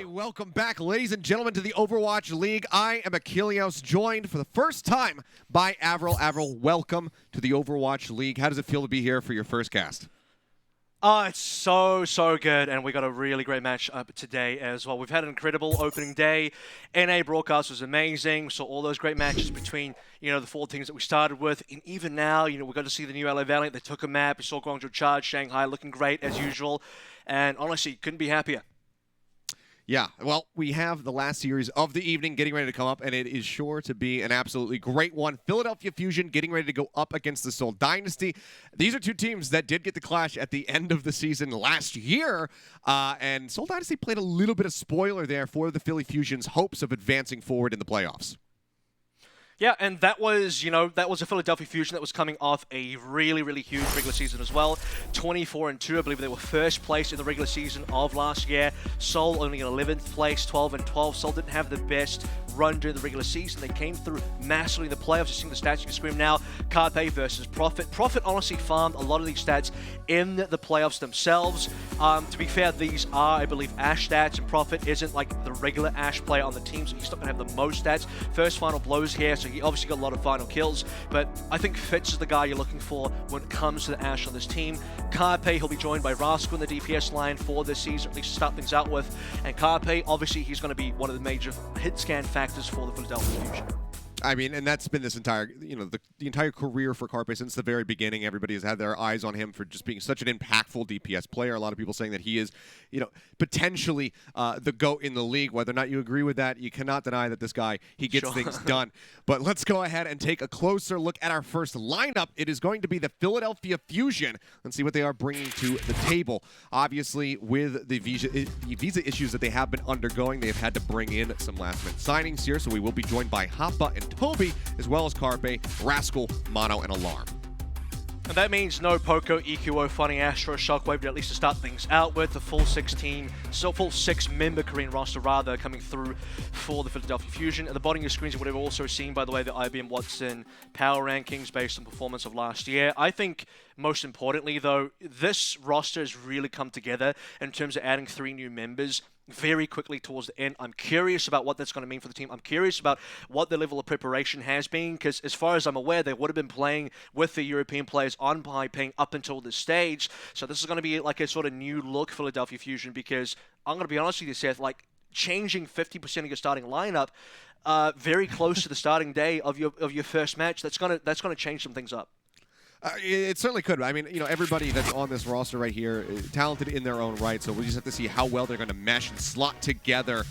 Hey, welcome back, ladies and gentlemen, to the Overwatch League. I am Achilleos, joined for the first time by Avril. Avril, welcome to the Overwatch League. How does it feel to be here for your first cast? Oh, it's so good, and we got a really great match up today as well. We've had an incredible opening day. NA broadcast was amazing. We saw all those great matches between, the four teams that we started with, and even now, we got to see the new LA Valiant. They took a map. We saw Guangzhou Charge, Shanghai looking great as usual, and honestly, couldn't be happier. Yeah, well, we have the last series of the evening getting ready to come up, and it is sure to be an absolutely great one. Philadelphia Fusion getting ready to go up against the Seoul Dynasty. These are two teams that did get the clash at the end of the season last year, and Seoul Dynasty played a little bit of spoiler there for the Philly Fusion's hopes of advancing forward in the playoffs. Yeah, and that was a Philadelphia Fusion that was coming off a really huge regular season as well. 24-2, I believe they were first place in the regular season of last year. Seoul only in 11th place, 12-12. Seoul didn't have the best run during the regular season. They came through massively in the playoffs. You're seeing the stats you can scream now. Carpe versus Profit. Profit honestly farmed a lot of these stats in the playoffs themselves. To be fair, these are, I believe, Ashe stats, and Profit isn't like the regular Ashe player on the team, so he's not going to have the most stats. First final blows here, so he obviously got a lot of final kills, but I think Fitz is the guy you're looking for when it comes to the Ashe on this team. Carpe, he'll be joined by Rascal in the DPS line for this season, at least to start things out with, and Carpe, obviously, he's going to be one of the major hit scan factors for the Philadelphia Fusion. I mean, and that's been this entire, the entire career for Carpe since the very beginning. Everybody has had their eyes on him for just being such an impactful DPS player. A lot of people saying that he is, potentially the GOAT in the league. Whether or not you agree with that, you cannot deny that this guy, he gets things done. But let's go ahead and take a closer look at our first lineup. It is going to be the Philadelphia Fusion. Let's see what they are bringing to the table. Obviously, with the visa issues that they have been undergoing, they have had to bring in some last-minute signings here. So we will be joined by Hoppa and Toby, as well as Carpe, Rascal, Mono, and Alarm. And that means no Poco, EQO, Funny, Astro, Shockwave, at least to start things out with. The full 16, so full 6-member Korean roster rather coming through for the Philadelphia Fusion. At the bottom of your screens, you would have also seen, by the way, the IBM Watson power rankings based on performance of last year. I think most importantly, though, this roster has really come together in terms of adding 3 new members very quickly towards the end. I'm curious about what that's going to mean for the team. I'm curious about what the level of preparation has been, because as far as I'm aware, they would have been playing with the European players on Paying up until this stage. So this is going to be like a sort of new look Philadelphia Fusion, because I'm going to be honest with you, Seth, like changing 50% of your starting lineup very close to the starting day of your first match, that's going to change some things up. It certainly could. I mean, everybody that's on this roster right here is talented in their own right, so we'll just have to see how well they're going to mesh and slot together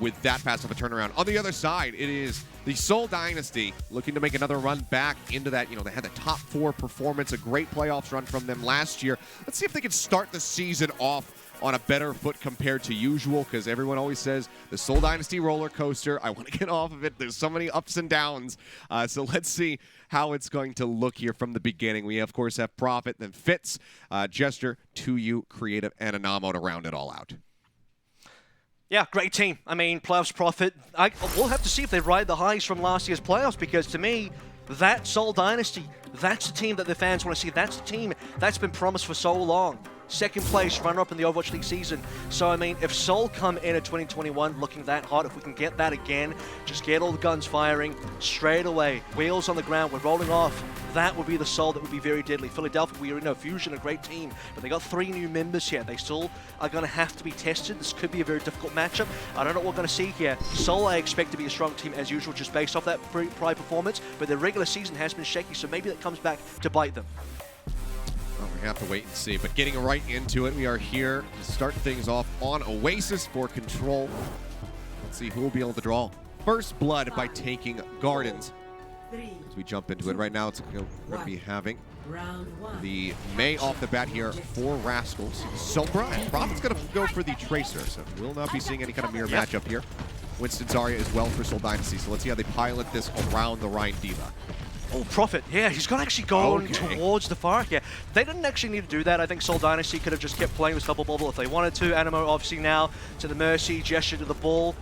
with that fast of a turnaround. On the other side, it is the Seoul Dynasty looking to make another run back into that. They had the top 4 performance, a great playoffs run from them last year. Let's see if they can start the season off on a better foot compared to usual, because everyone always says the Seoul Dynasty roller coaster, I want to get off of it. There's so many ups and downs. So let's see how it's going to look here from the beginning. We, of course, have Profit, then Fitz, Jester, 2U, Creative, and Anamo to round it all out. Yeah, great team. I mean, playoffs Profit. We'll have to see if they ride the highs from last year's playoffs, because to me, that Seoul Dynasty, that's the team that the fans want to see. That's the team that's been promised for so long. Second place, runner-up in the Overwatch League season. So, I mean, if Seoul come in at 2021 looking that hot, if we can get that again, just get all the guns firing straight away, wheels on the ground, we're rolling off, that would be the Seoul that would be very deadly. Philadelphia, we already know Fusion, a great team, but they got 3 new members here. They still are going to have to be tested. This could be a very difficult matchup. I don't know what we're going to see here. Seoul, I expect to be a strong team as usual, just based off that prior performance, but their regular season has been shaky, so maybe that comes back to bite them. Well, we have to wait and see, but getting right into it, we are here to start things off on Oasis for control. Let's see who will be able to draw first blood by taking Gardens. As we jump into it right now, it's going to be having the May off the bat here for Rascals. So Profit's going to go for the Tracer, so we'll not be seeing any kind of mirror matchup here. Winston Zarya as well for Seoul Dynasty, so let's see how they pilot this around the Rhine Diva. Oh, Profit. Yeah, he's got to actually go towards the far. Yeah, they didn't actually need to do that. I think Seoul Dynasty could have just kept playing with Double Bubble if they wanted to. Animo obviously now to the Mercy, Gesture to the ball.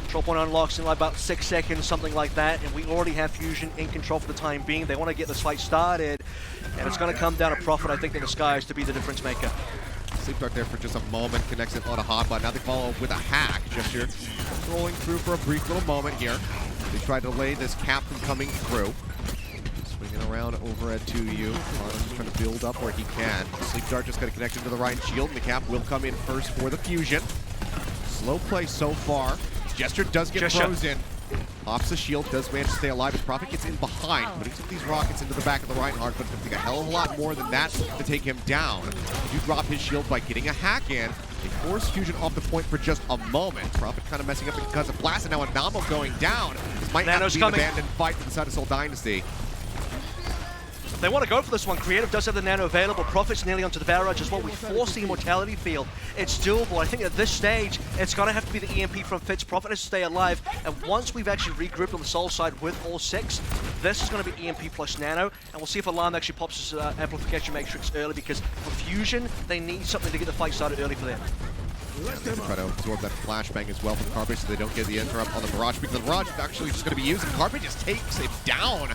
Control point unlocks in like about 6 seconds, something like that, and we already have Fusion in control for the time being. They want to get this fight started, and it's going to come down to Profit, I think, in the skies to be the difference maker. Sleep Dart there for just a moment, connects it on a hotbot. Now they follow up with a hack. Gesture rolling through for a brief little moment here. They try to delay this cap from coming through. Swinging around over at 2U. Mono's trying to build up where he can. Sleep Dart just going to connect into the right shield, and the cap will come in first for the fusion. Slow play so far. Gesture does get frozen. Pops the shield, does manage to stay alive as Prophet gets in behind, putting some of these rockets into the back of the Reinhardt, but it's going to take a hell of a lot more than that to take him down. He do drop his shield by getting a hack in. They force Fusion off the point for just a moment. Prophet kind of messing up because of Blast, and now Anamo going down. This might have to be an abandoned fight for the side of Seoul Dynasty. They want to go for this one. Creative does have the nano available. Prophet's nearly onto the barrage as well. We force the immortality field. It's doable. I think at this stage, it's going to have to be the EMP from Fitz. Prophet has to stay alive. And once we've actually regrouped on the Soul side with all 6, this is going to be EMP plus nano. And we'll see if Alarm actually pops his amplification matrix early, because for Fusion, they need something to get the fight started early for them. Yeah, they try to absorb that flashbang as well from Carpet so they don't get the interrupt on the Barrage, because the Barrage is actually just going to be used, and Carpet just takes it down.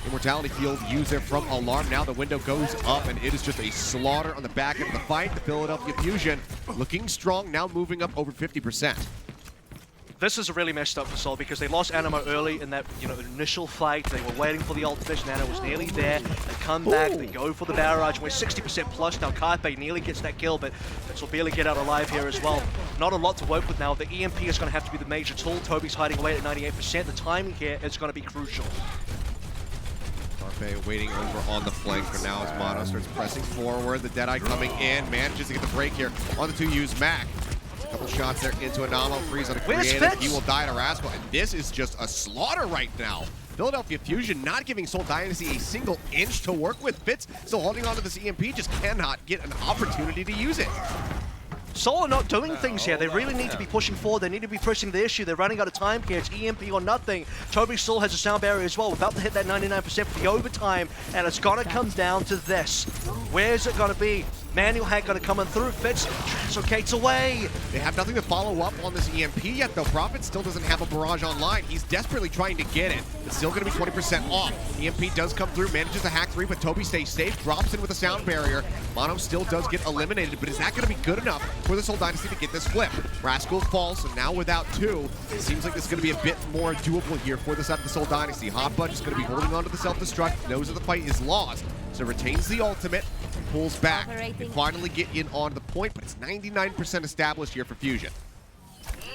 Immortality field used there from Alarm. Now the window goes up, and it is just a slaughter on the back end of the fight. The Philadelphia Fusion looking strong, now moving up over 50%. This is really messed up for Seoul because they lost Animo early in that initial fight. They were waiting for the ultimate. Nano was nearly there. They come back, they go for the barrage. We're 60% plus now. Carpe nearly gets that kill, but Fitz will barely get out alive here as well. Not a lot to work with now. The EMP is going to have to be the major tool. Toby's hiding away at 98%. The timing here is going to be crucial. Carpe waiting over on the flank for now as Mono starts pressing forward. The Deadeye coming in, manages to get the break here on the 2U's Mac. A couple shots there into Anamo, freeze on a creative. He will die to Rascal, and this is just a slaughter right now. Philadelphia Fusion not giving Seoul Dynasty a single inch to work with. Fitz still holding on to this EMP, just cannot get an opportunity to use it. Seoul are not doing things here. They really need to be pushing forward. They need to be pushing the issue. They're running out of time here. It's EMP or nothing. Toby still has a sound barrier as well. We're about to hit that 99% for the overtime, and it's going to come down to this. Where's it going to be? Manual hack going to come in through. Fitz translocates away. They have nothing to follow up on this EMP yet, though. Prophet still doesn't have a barrage online. He's desperately trying to get it. It's still going to be 20% off. EMP does come through, manages to hack 3, but Toby stays safe, drops in with a sound barrier. Mono still does get eliminated, but is that going to be good enough for the Seoul Dynasty to get this flip? Rascal falls, and now without 2, it seems like it's going to be a bit more doable here for the side of the Seoul Dynasty. Hotbud is going to be holding on to the self-destruct, knows that the fight is lost, so retains the ultimate, pulls back. They finally get in on the point, but it's 99% established here for Fusion.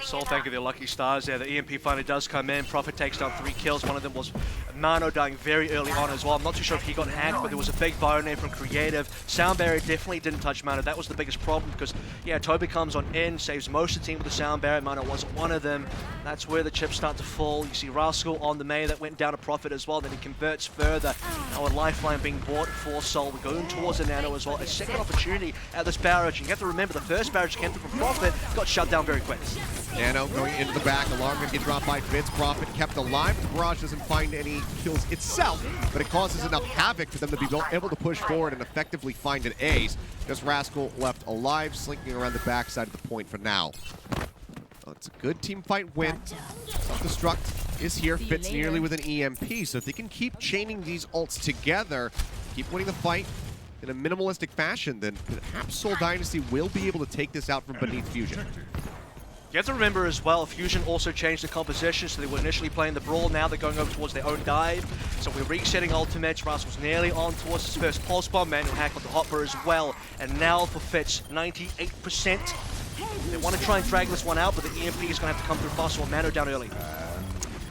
Seoul thanking their lucky stars there. The EMP finally does come in. Prophet takes down 3 kills. One of them was Mano dying very early on as well. I'm not too sure if he got hacked, but there was a big fire name from Creative. Sound barrier definitely didn't touch Mano. That was the biggest problem because, yeah, Toby comes on in, saves most of the team with the sound barrier. Mano wasn't one of them. That's where the chips start to fall. You see Rascal on the May that went down to Prophet as well. Then he converts further. Now a lifeline being bought for Seoul. We're going towards the Nano as well. A second opportunity at this barrage. You have to remember the first barrage came through from Prophet, got shut down very quick. Nano going into the back. Alarm going to get dropped by Fitz. Prophet kept alive. The barrage doesn't find any kills itself, but it causes enough havoc for them to be able to push forward and effectively find an ace. Just Rascal left alive, slinking around the backside of the point for now. Well, it's a good team fight win. Self-destruct is here. Fitz nearly with an EMP, so if they can keep chaining these ults together, keep winning the fight in a minimalistic fashion, then perhaps Seoul Dynasty will be able to take this out from beneath Fusion. You have to remember as well, Fusion also changed the composition, so they were initially playing the Brawl, now they're going over towards their own dive. So we're resetting ultimates. Rascal's nearly on towards his first pulse bomb, manual hack on the Hopper as well. And now for Fitz, 98%. They want to try and drag this one out, but the EMP is going to have to come through faster or Mano down early.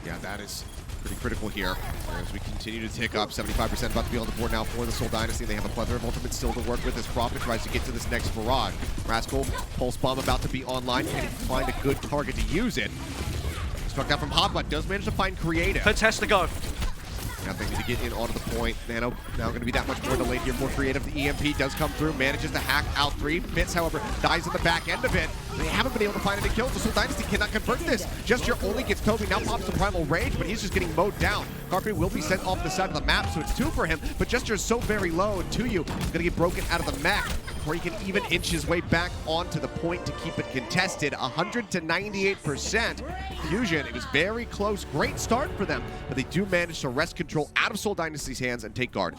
Yeah, that is pretty critical here. As we continue to tick up, 75% about to be on the board now for the Seoul Dynasty. They have a plethora of ultimates still to work with as Prophet tries to get to this next barrage. Rascal, Pulse Bomb about to be online. Can he find a good target to use it? Struck out from Hotbot, does manage to find Creative. Fitz has to go. Now they need to get in onto the point. Nano now going to be that much more delayed here for Creative. The EMP does come through, manages to hack out 3. Fitz, however, dies at the back end of it. They haven't been able to find any kills, so Seoul Dynasty cannot convert this. Gesture only gets Toby, now pops the Primal Rage, but he's just getting mowed down. Carpe will be sent off the side of the map, so it's 2 for him, but Gesture is so very low, and 2U is going to get broken out of the mech before he can even inch his way back onto the point to keep it contested. 100 to 98%. Fusion, it was very close. Great start for them, but they do manage to wrest control out of Seoul Dynasty's hands and take guard.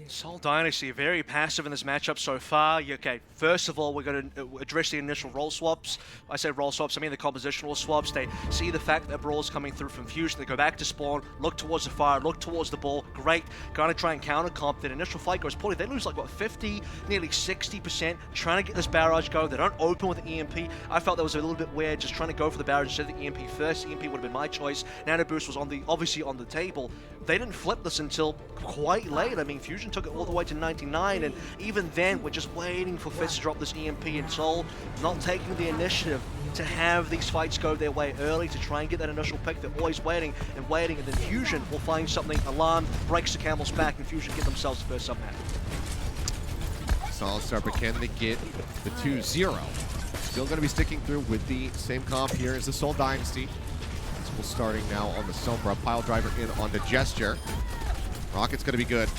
Seoul Dynasty, very passive in this matchup so far. Okay, first of all, we're going to address the initial role swaps. I say role swaps, I mean the compositional swaps. They see the fact that Brawl's coming through from Fusion. They go back to spawn, look towards the fire, look towards the ball. Great. Going to try and counter comp. That initial fight goes poorly. They lose like, what, 50, nearly 60%. Trying to get this barrage going. They don't open with the EMP. I felt that was a little bit weird, just trying to go for the barrage instead of the EMP first. EMP would have been my choice. Nano Boost was obviously on the table. They didn't flip this until quite late. I mean, Fusion took it all the way to 99, and even then, we're just waiting for Fitz to drop this EMP, and Seoul not taking the initiative to have these fights go their way early to try and get that initial pick. They're always waiting, and then Fusion will find something. Alarm breaks the camel's back, and Fusion get themselves the first sub-map. Solid start, but can they get the 2-0? Still going to be sticking through with the same comp here as the Seoul Dynasty. Starting now on the Sombra. Pile driver in on the Gesture. Rocket's going to be good.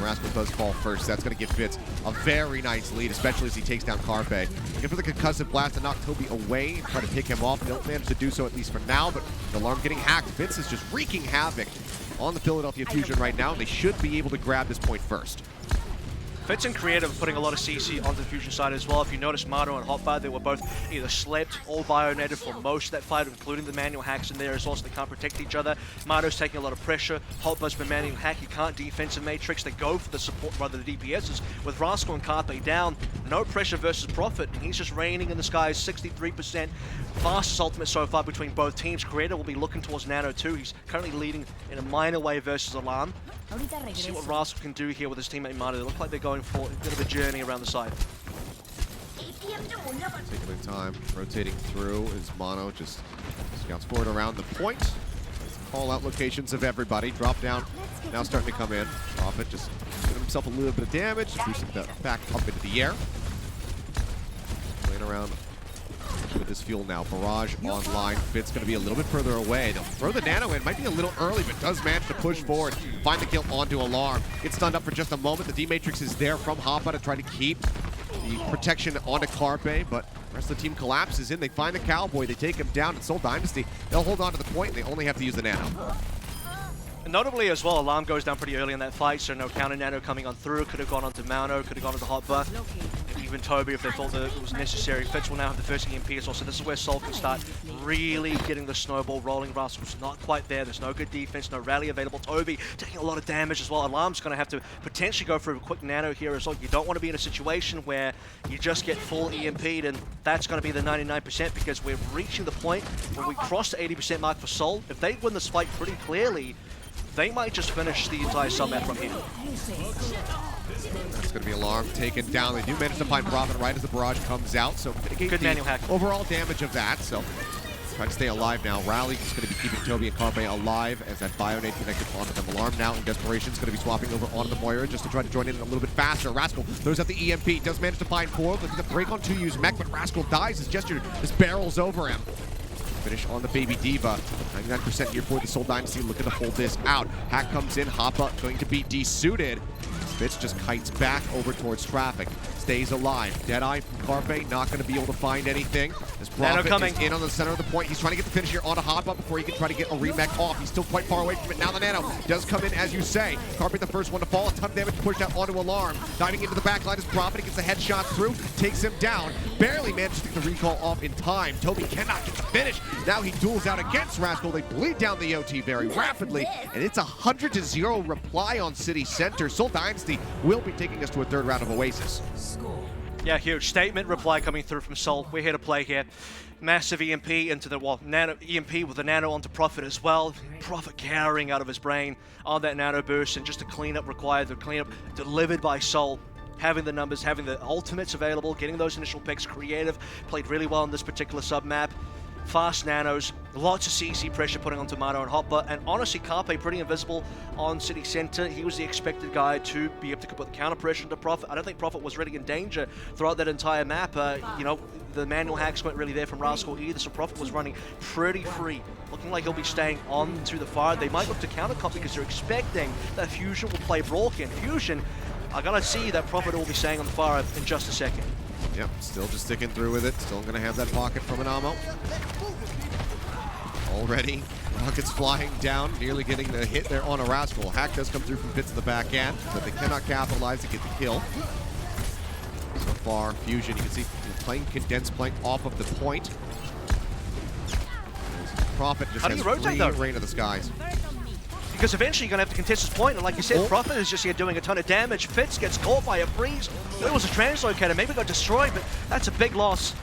Rascal does fall first. That's going to give Fitz a very nice lead, especially as he takes down Carpe. Looking for the concussive blast to knock Toby away and try to pick him off. Don't manage to do so, at least for now, but the alarm getting hacked. Fitz is just wreaking havoc on the Philadelphia Fusion right now, and they should be able to grab this point first. Fitz and Creative putting a lot of CC onto the Fusion side as well. If you notice, Mano and Hotbar, they were both either slept or bionated for most of that fight, including the manual hacks in there as well, so they can't protect each other. Mano's taking a lot of pressure. Hotbar's been manual hack. He can't defensive matrix. They go for the support, rather the DPSs. With Rascal and Carpe down, no pressure versus Prophet, and he's just reigning in the skies, 63%. Fastest ultimate so far between both teams. Creative will be looking towards Nano too. He's currently leading in a minor way versus Alarm. See what Rascal can do here with his teammate Mano. They look like they're going for a bit of a journey around the side. Taking their time, rotating through as Mono just scouts forward around the point. Call out locations of everybody. Drop down, now starting to come in. Prophet just giving himself a little bit of damage, boosting that back up into the air. Playing around with this fuel now. Barrage online. Fitz going to be a little bit further away. They'll throw the nano in. Might be a little early, but does manage to push forward. Find the kill onto Alarm. Gets stunned up for just a moment. The D-Matrix is there from Hoppa to try to keep the protection onto Carpe, but the rest of the team collapses in. They find the Cowboy. They take him down. It's Seoul Dynasty. They'll hold on to the point, and they only have to use the nano. And notably as well, Alarm goes down pretty early in that fight, so no counter nano coming on through. Could have gone onto Mano, could have gone onto Hotbar. Even Toby if they thought that it was necessary. Fitz will now have the first EMP as well, so this is where Seoul can start really getting the snowball rolling. Rascal's not quite there. There's no good defense, no rally available. Toby taking a lot of damage as well. Alarm's going to have to potentially go for a quick nano here as well. You don't want to be in a situation where you just get full EMP'd, and that's going to be the 99% because we're reaching the point where we cross the 80% mark for Seoul. If they win this fight pretty clearly, they might just finish the entire sub-map from here. That's going to be Alarm taken down. They do manage to find Prophet right as the barrage comes out, so mitigate good manual hack. Overall damage of that. So try to stay alive now. Rally is going to be keeping Toby and Carpe alive as that Bionade connected onto them. Alarm now in desperation is going to be swapping over onto the Moira just to try to join in a little bit faster. Rascal throws out the EMP, does manage to find Foil. Looking to break on 2U's mech, but Rascal dies as Gesture just barrels over him. Finish on the Baby Diva. 99% here for the Seoul Dynasty, looking to hold this out. Hack comes in, Hoppa going to be desuited. Fitz just kites back over towards traffic. Stays alive. Deadeye from Carpe, not going to be able to find anything. As Prophet is in on the center of the point. He's trying to get the finish here onto Hotba before he can try to get a remech off. He's still quite far away from it. Now the nano does come in, as you say. Carpe the first one to fall. A ton of damage pushed out onto Alarm. Diving into the backline as Prophet gets a headshot through. Takes him down. Barely manages to get the recall off in time. Toby cannot get the finish. Now he duels out against Rascal. They bleed down the OT very rapidly. And it's a 100-0 reply on City Center. Seoul Dynasty will be taking us to a third round of Oasis. Yeah, huge statement reply coming through from Seoul. We're here to play here. Massive EMP into the, nano EMP with the nano onto Prophet as well. Prophet carrying out of his brain on that nano boost, and just a cleanup required. The cleanup delivered by Seoul. Having the numbers, having the ultimates available, getting those initial picks. Creative played really well in this particular sub map. Fast nanos, lots of CC pressure putting on Tomato and Hopper, and honestly Carpe pretty invisible on City Center. He was the expected guy to be able to put the counter pressure into Prophet. I don't think Prophet was really in danger throughout that entire map. You know, the manual hacks weren't really there from Rascal either, so Prophet was running pretty free. Looking like he'll be staying on to the fire. They might look to counter comp because they're expecting that Fusion will play Broken. Fusion, I gotta see that Prophet will be staying on the fire in just a second. Yep, still just sticking through with it. Still going to have that pocket from an ammo. Already, rockets flying down, nearly getting the hit there on a Rascal. Hack does come through from Fitz in the back end, but they cannot capitalize to get the kill. So far, Fusion, you can see playing condensed, playing off of the point. Prophet just has free reign of the skies. Because eventually you're going to have to contest this point, and like you said, Prophet is just here doing a ton of damage. Fitz gets caught by a breeze. There was a translocator, maybe got destroyed, but that's a big loss.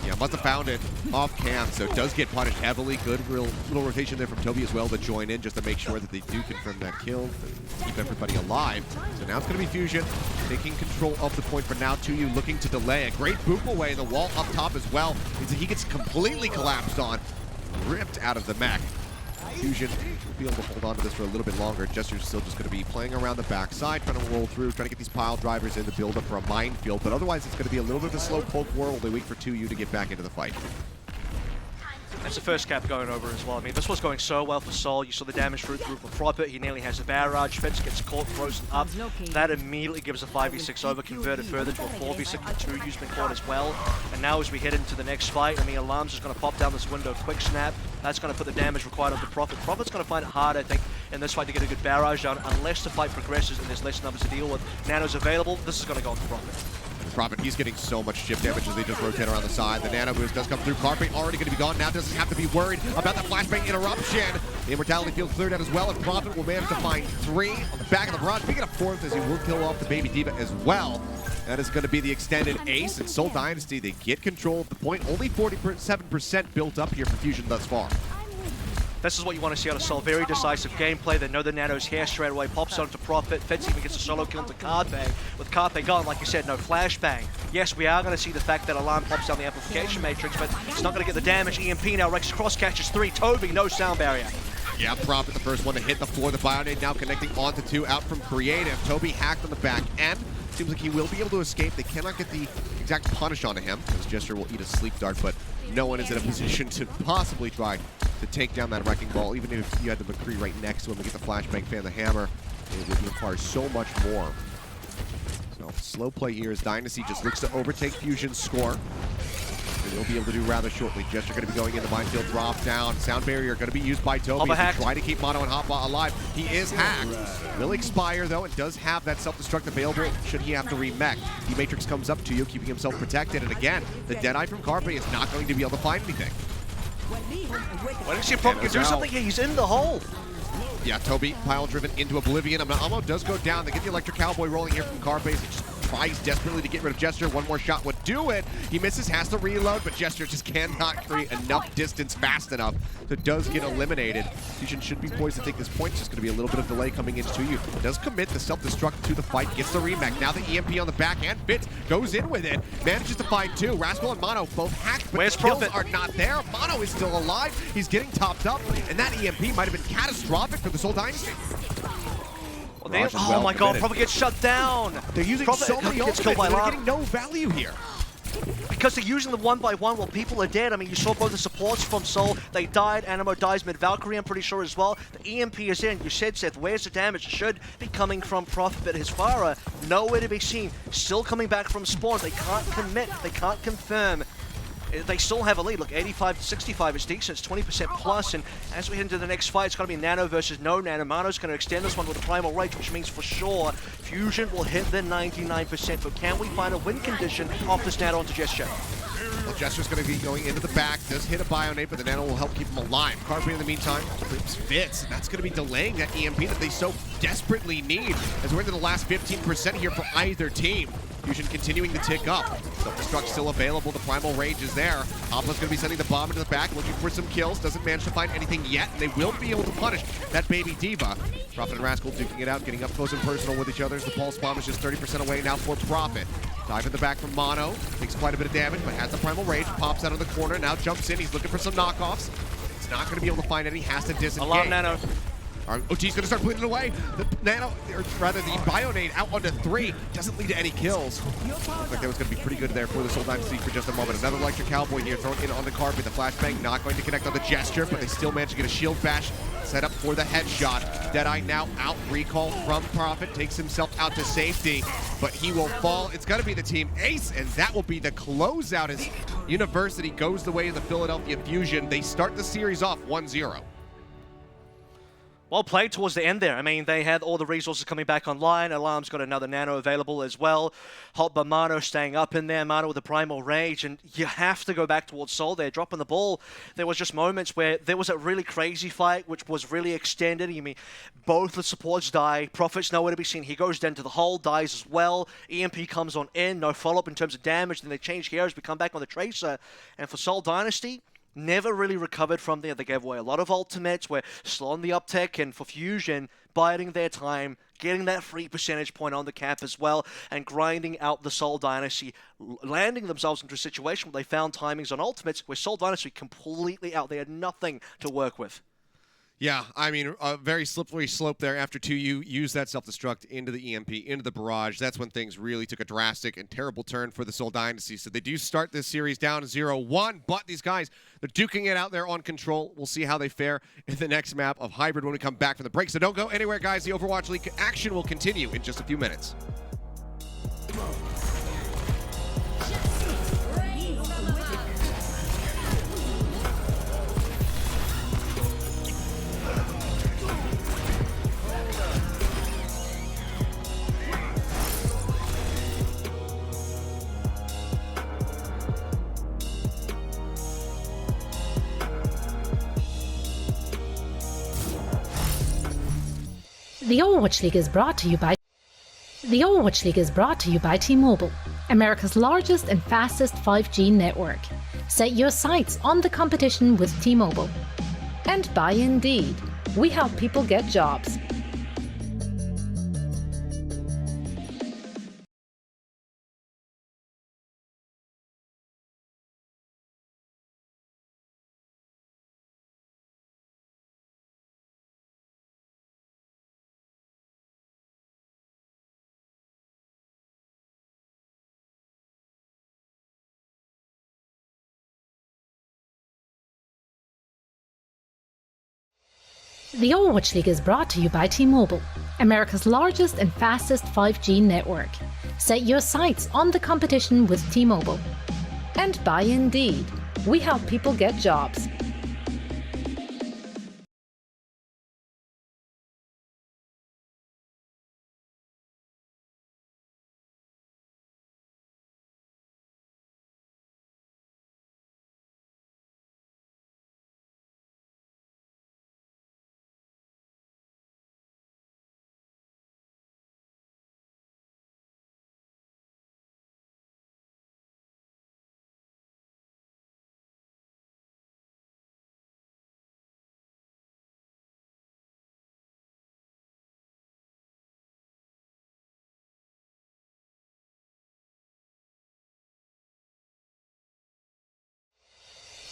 Yeah, must have found it off cam, so it does get punished heavily. Good little rotation there from Toby as well to join in just to make sure that they do confirm that kill and keep everybody alive. So now it's going to be Fusion taking control of the point for now. TuYu looking to delay. A great boop away, the wall up top as well. Means that he gets completely collapsed on, ripped out of the mech. Fusion will be able to hold on to this for a little bit longer. Jester's still just going to be playing around the backside, trying to roll through, trying to get these pile drivers in the build up for a minefield. But otherwise, it's going to be a little bit of a slow poke war. Will they wait for TuYu to get back into the fight? That's the first cap going over as well. I mean, this was going so well for Seoul. You saw the damage through for Prophet. He nearly has the barrage. Fitz gets caught, frozen up. That immediately gives a 5v6 over, converted further to a 4v6 with TuYu's been caught as well. And now as we head into the next fight, I mean, Alarm's just going to pop down this window, quick snap. That's going to put the damage required onto Prophet. Prophet's going to find it hard, I think, in this fight to get a good barrage down, unless the fight progresses and there's less numbers to deal with. Nano's available. This is going to go on to Prophet. Prophet, he's getting so much chip damage as they just rotate around the side. The nano boost does come through. Carpe already going to be gone. Now doesn't have to be worried about that flashbang interruption. The immortality field cleared out as well, and Prophet will manage to find 3 on the back of the barrage. We get a 4th as he will kill off the Baby Diva as well. That is going to be the extended ace. And Seoul Dynasty, they get control of the point. Only 47% built up here for Fusion thus far. This is what you want to see out of Seoul. Very decisive gameplay. They know the Nano's here straight away. Pops onto Prophet. Fitz even gets a solo kill into Carpe. With Carpe gone, like you said, no flashbang. Yes, we are going to see the fact that Alarm pops down the amplification matrix, but it's not going to get the damage. EMP now wrecks cross catches 3. Toby, no sound barrier. Yeah, Prophet, the first one to hit the floor. The Bionade now connecting onto 2 out from Creative. Toby hacked on the back end. Seems like he will be able to escape. They cannot get the exact punish onto him, as Jester will eat a sleep dart, but no one is in a position to possibly try to take down that Wrecking Ball. Even if you had the McCree right next to him to get the flashbang fan, the hammer, it would require so much more. So slow play here as Dynasty just looks to overtake Fusion's score. They'll be able to do rather shortly. Jester going to be going in the minefield, drop down. Sound barrier going to be used by Toby to try to keep Mono and Hoppa alive. He is hacked. Will expire though, and does have that self-destruct available should he have to remech. The Matrix comes up to you, keeping himself protected. And again, the Deadeye from Carpe is not going to be able to find anything. Why don't you probably do something? He's in the hole. Yeah, Toby pile driven into oblivion. Ammo does go down. They get the Electric Cowboy rolling here from Carpe. He just tries desperately to get rid of Jester. One more shot would do it. He misses, has to reload, but Jester just cannot create enough distance fast enough. So it does get eliminated. Fusion should be poised to take this point. It's just going to be a little bit of delay coming into you. Does commit the self-destruct to the fight, gets the remake. Now the EMP on the back end. Fitz goes in with it. Manages to find 2. Rascal and Mono both hacked, but the kills are not there. Mono is still alive. He's getting topped up, and that EMP might have been catastrophic for the Seoul Dynasty. Oh my god, Prophet gets shut down. They're using so many ultimates, they're getting no value here. Because they're using the 1x1 while people are dead. I mean, you saw both the supports from Seoul. They died. Animo dies mid-Valkyrie, I'm pretty sure as well. The EMP is in. You said, Seth, where's the damage? It should be coming from Prophet, but his Farah, nowhere to be seen. Still coming back from spawn. They can't commit. They can't confirm. They still have a lead. Look, 85 to 65 is decent. It's 20% plus, and as we head into the next fight, it's going to be Nano versus no Nano. Mano's going to extend this one with a Primal Rage, which means for sure Fusion will hit the 99%. But can we find a win condition off this Nano onto Gesture? Well, Jester's going to be going into the back. Does hit a Bionate, but the Nano will help keep him alive. Carpe in the meantime trips Fitz, and that's going to be delaying that EMP that they so desperately need as we're into the last 15% here for either team. Fusion continuing to tick up. Self-destruct still available. The Primal Rage is there. Hoppa's going to be sending the bomb into the back, looking for some kills. Doesn't manage to find anything yet, and they will be able to punish that Baby Diva. Prophet and Rascal duking it out, getting up close and personal with each other. The Pulse Bomb is just 30% away now for Prophet. Dive in the back from Mono. Takes quite a bit of damage, but has the Primal Rage. Pops out of the corner, now jumps in. He's looking for some knockoffs. He's not going to be able to find any. Has to disengage. Alarm Nano. OT's going to start putting it away. The Nano, or rather the Bionade out onto 3. Doesn't lead to any kills. Looks like that was going to be pretty good there for the Seoul Dynasty for just a moment. Another Electric Cowboy here thrown in on the carpet. The flashbang not going to connect on the gesture, but they still manage to get a shield bash set up for the headshot. Deadeye now out. Recall from Prophet. Takes himself out to safety, but he will fall. It's going to be the Team Ace, and that will be the closeout as University goes the way of the Philadelphia Fusion. They start the series off 1-0. Well played towards the end there. I mean, they had all the resources coming back online. Alarm's got another Nano available as well. Hot by Mano staying up in there. Mano with the Primal Rage. And you have to go back towards Seoul there, dropping the ball. There was just moments where there was a really crazy fight, which was really extended. I mean, both the supports die. Prophet's nowhere to be seen. He goes down to the hole, dies as well. EMP comes on in. No follow-up in terms of damage. Then they change heroes. We come back on the Tracer. And for Seoul Dynasty, never really recovered from there. They gave away a lot of ultimates, were slow on the uptick, and for Fusion, biding their time, getting that free percentage point on the cap as well, and grinding out the Seoul Dynasty, landing themselves into a situation where they found timings on ultimates where Seoul Dynasty completely out. They had nothing to work with. Yeah, I mean, a very slippery slope there after 2U used that self-destruct into the EMP, into the barrage. That's when things really took a drastic and terrible turn for the Seoul Dynasty. So they do start this series down 0-1, but these guys, they're duking it out there on control. We'll see how they fare in the next map of Hybrid when we come back from the break. So don't go anywhere, guys. The Overwatch League action will continue in just a few minutes. The Overwatch League is brought to you by T-Mobile, America's largest and fastest 5G network. Set your sights on the competition with T-Mobile. And by Indeed, we help people get jobs. The Overwatch League is brought to you by T-Mobile, America's largest and fastest 5G network. Set your sights on the competition with T-Mobile. And by Indeed, we help people get jobs.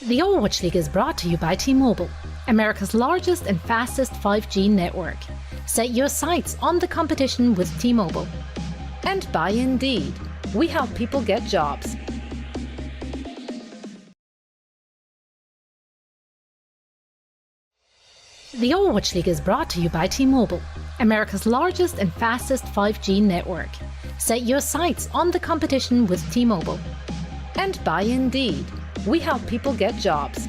The Overwatch League is brought to you by T-Mobile, America's largest and fastest 5G network. Set your sights on the competition with T-Mobile. And by Indeed, we help people get jobs. The Overwatch League is brought to you by T-Mobile, America's largest and fastest 5G network. Set your sights on the competition with T-Mobile. And by Indeed, we help people get jobs.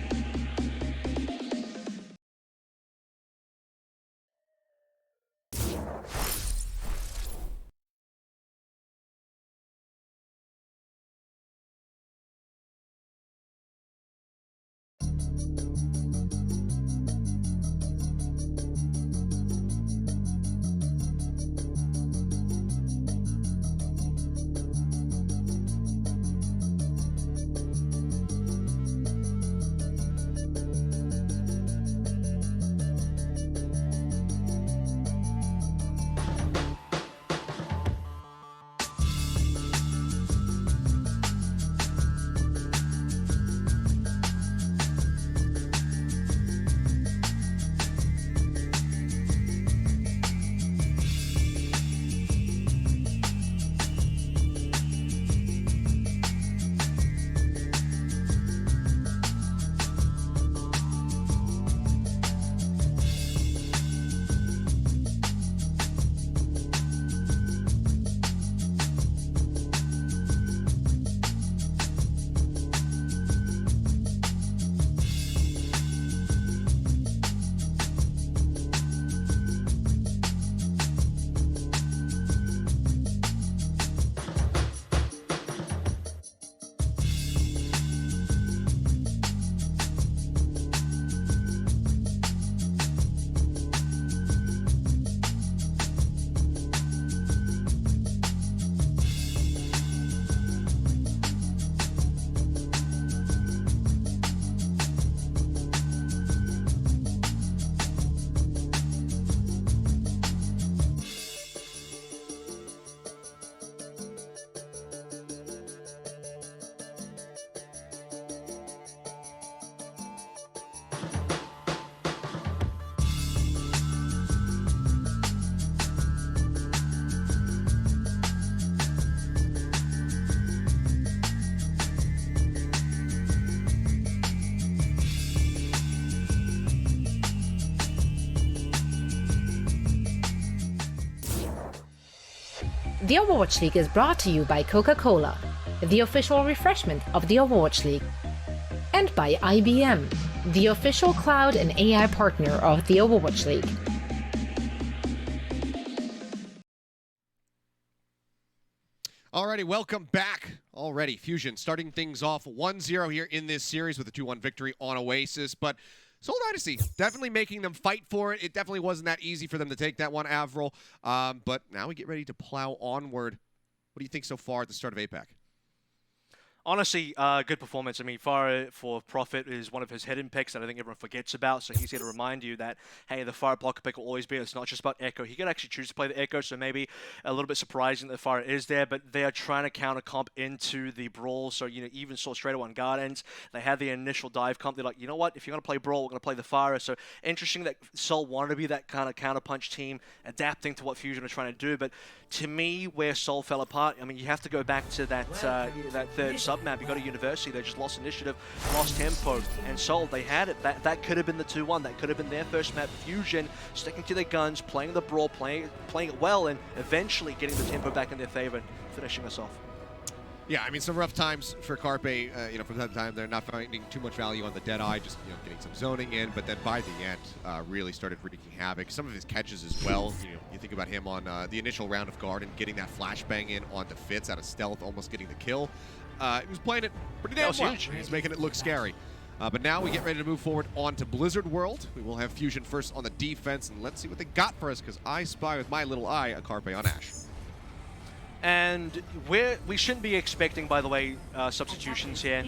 The Overwatch League is brought to you by Coca-Cola, the official refreshment of the Overwatch League, and by IBM, the official cloud and AI partner of the Overwatch League. Alrighty, welcome back. Already, Fusion starting things off 1-0 here in this series with a 2-1 victory on Oasis, but Seoul Dynasty definitely making them fight for it. It definitely wasn't that easy for them to take that one, Avril. But now we get ready to plow onward. What do you think so far at the start of APAC? Honestly, good performance. I mean, Fire for Profit is one of his hidden picks that I think everyone forgets about, so he's here to remind you that, hey, the Fire blocker pick will always be. It's not just about Echo. He could actually choose to play the Echo, so maybe a little bit surprising that Fire is there, but they are trying to counter comp into the Brawl, so, you know, even saw straight away on guard ends, they had the initial dive comp. They're like, you know what, if you're going to play Brawl, we're going to play the Fire. So interesting that Seoul wanted to be that kind of counter-punch team, adapting to what Fusion are trying to do, but to me, where Seoul fell apart, I mean, you have to go back to that that third sub-map. You got a University, they just lost initiative, lost tempo, and Seoul, they had it. That could have been the 2-1. That could have been their first map. Fusion sticking to their guns, playing the Brawl, playing it well, and eventually getting the tempo back in their favor, finishing us off. Yeah, I mean, some rough times for Carpe. You know, from time to time, they're not finding too much value on the Deadeye, just, you know, getting some zoning in. But then by the end, really started wreaking havoc. Some of his catches as well. You know, you think about him on the initial round of guard and getting that flashbang in onto Fitz out of stealth, almost getting the kill. He was playing it pretty damn well. He's making it look scary. But now we get ready to move forward on to Blizzard World. We will have Fusion first on the defense, and let's see what they got for us, because I spy with my little eye a Carpe on Ashe. And we shouldn't be expecting, by the way, substitutions here.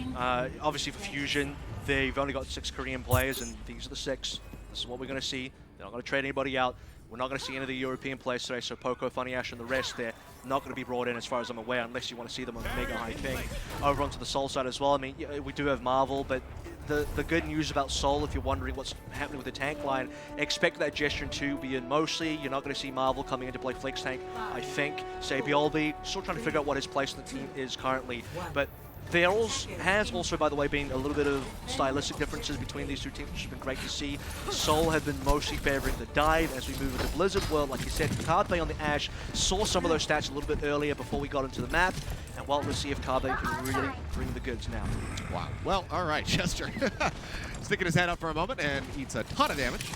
Obviously for Fusion, they've only got 6 Korean players, and these are the 6. This is what we're going to see. They're not going to trade anybody out. We're not going to see any of the European players today, so Poco, Funny Ash, and the rest, they're not going to be brought in as far as I'm aware, unless you want to see them on Mega High Ping. Over onto the Seoul side as well. I mean, yeah, we do have Marvel, but the good news about Seoul, if you're wondering what's happening with the tank line, expect that Gesture 2 be in mostly. You're not going to see Marvel coming in to play Flex Tank, I think. Sabiolbi, still trying to figure out what his place in the team is currently, but there has also, by the way, been a little bit of stylistic differences between these two teams, which has been great to see. Seoul have been mostly favoring the dive as we move into Blizzard World. Like you said, Carpe on the Ashe saw some of those stats a little bit earlier before we got into the map. And well, let's see if Carpe can really bring the goods now. Wow. Well, all right, Chester. Sticking his head up for a moment and eats a ton of damage.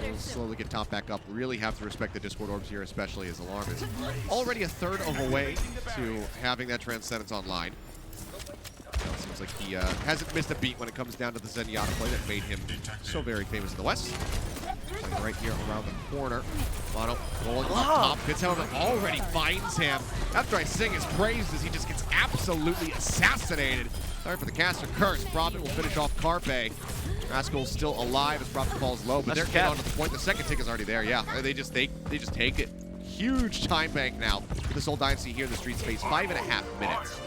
We'll slowly get top back up. Really have to respect the Discord orbs here, especially as Alarm is already a third of a way to having that Transcendence online. It seems like he hasn't missed a beat when it comes down to the Zenyatta play that made him so very famous in the West. Playing right here around the corner. Mono rolling up top. Fitz, however, already finds him. After I sing his praises, he just gets absolutely assassinated. Sorry for the caster curse. Profit will finish off Carpe. Rascal still alive as Profit falls low, but they're getting onto the point. The second tick is already there. Yeah, they just take it. Huge time bank now for the Seoul Dynasty here in the street space. 5.5 minutes.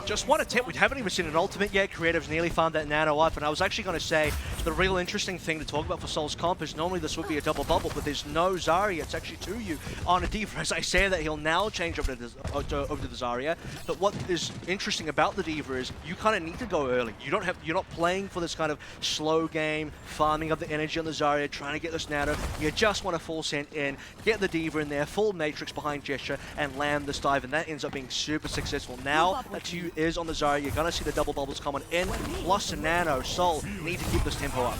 Just one attempt. We haven't even seen an ultimate yet. Creative's nearly found that nano up, and I was actually going to say the real interesting thing to talk about for Seoul's comp is normally this would be a double bubble, but there's no Zarya. It's actually to you on a D.Va. As I say that, he'll now change over to the Zarya. But what is interesting about the D.Va is you kind of need to go early. You're not playing for this kind of slow game, farming of the energy on the Zarya, trying to get this nano. You just want to full send in, get the D.Va in there, full matrix behind Gesture, and land this dive, and that ends up being super successful. Now that you is on the Zarya, you're going to see the double bubbles coming in, plus a nano. Seoul need to keep this tempo up.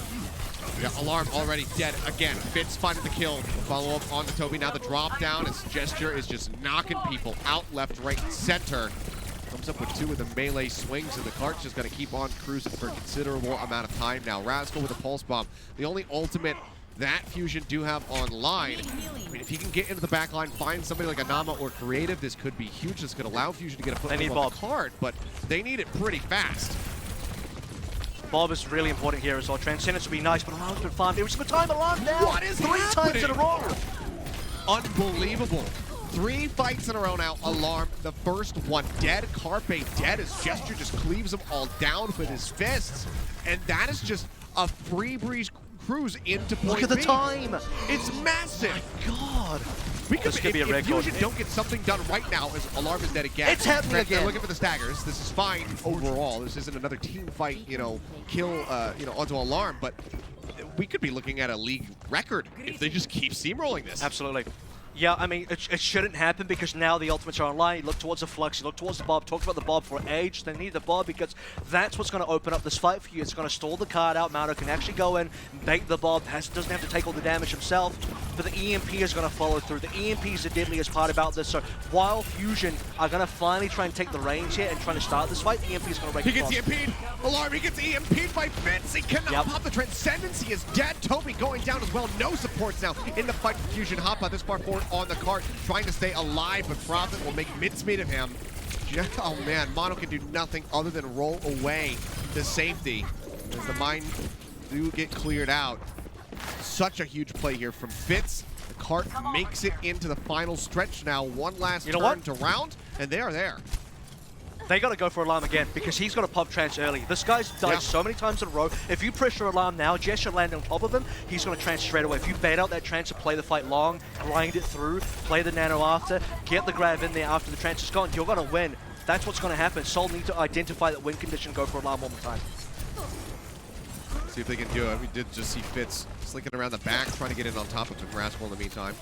Yeah, Alarm already dead again. Fitz finding the kill. Follow up on the Toby. Now the drop down as Gesture is just knocking people out left, right, and center. Comes up with 2 of the melee swings, and the cart's just going to keep on cruising for a considerable amount of time now. Rascal with a pulse bomb. The only ultimate that Fusion do have online. I mean, if he can get into the back line, find somebody like Anama or Creative, this could be huge. This could allow Fusion to get a foot on the card, but they need it pretty fast. Bob is really important here as well. Transcendence would be nice, but Alarm's been farmed. It was the time Alarm now! What is 3 happening? times in a row! Unbelievable. 3 fights in a row now. Alarm, the first one dead. Carpe dead as Gesture just cleaves them all down with his fists. And that is just a free breeze cruise into point. Look at the time! It's massive! Oh my god! This could be a record. If Fusion don't get something done right now, as Alarm is dead again. It's happening again. They're looking for the staggers. This is fine overall. This isn't another team fight, you know, kill, you know, onto Alarm, but we could be looking at a league record if they just keep steamrolling this. Absolutely. Yeah, I mean, it shouldn't happen because now the ultimates are online. You look towards the Flux, you look towards the Bob. Talked about the Bob for age. They need the Bob because that's what's going to open up this fight for you. It's going to stall the card out. Mano can actually go in, bait the Bob, doesn't have to take all the damage himself. But the EMP is going to follow through. The EMP is the deadliest part about this. So while Fusion are going to finally try and take the reins here and trying to start this fight, the EMP is going to break He across. gets EMP'd. Alarm, he gets EMP'd by Fitz. He cannot pop the Transcendence. He is dead. Toby going down as well. No supports now in the fight for Fusion. Hoppa this far forward on the cart, trying to stay alive, but Prophet will make mincemeat of him. Oh man, Mono can do nothing other than roll away to safety as the mine do get cleared out. Such a huge play here from Fitz. The cart makes it into the final stretch now. One last turn to round, and they are there. They got to go for Alarm again because he's got to pop Trance early. This guy's died so many times in a row. If you pressure Alarm now, Gesture land on top of him, he's going to Trance straight away. If you bait out that Trance and play the fight long, grind it through, play the Nano after, get the grab in there after the Trance is gone, you're going to win. That's what's going to happen. Soul need to identify that win condition, go for Alarm one more time. See if they can do it. We did just see Fitz slinking around the back, trying to get in on top of Rascal in the meantime.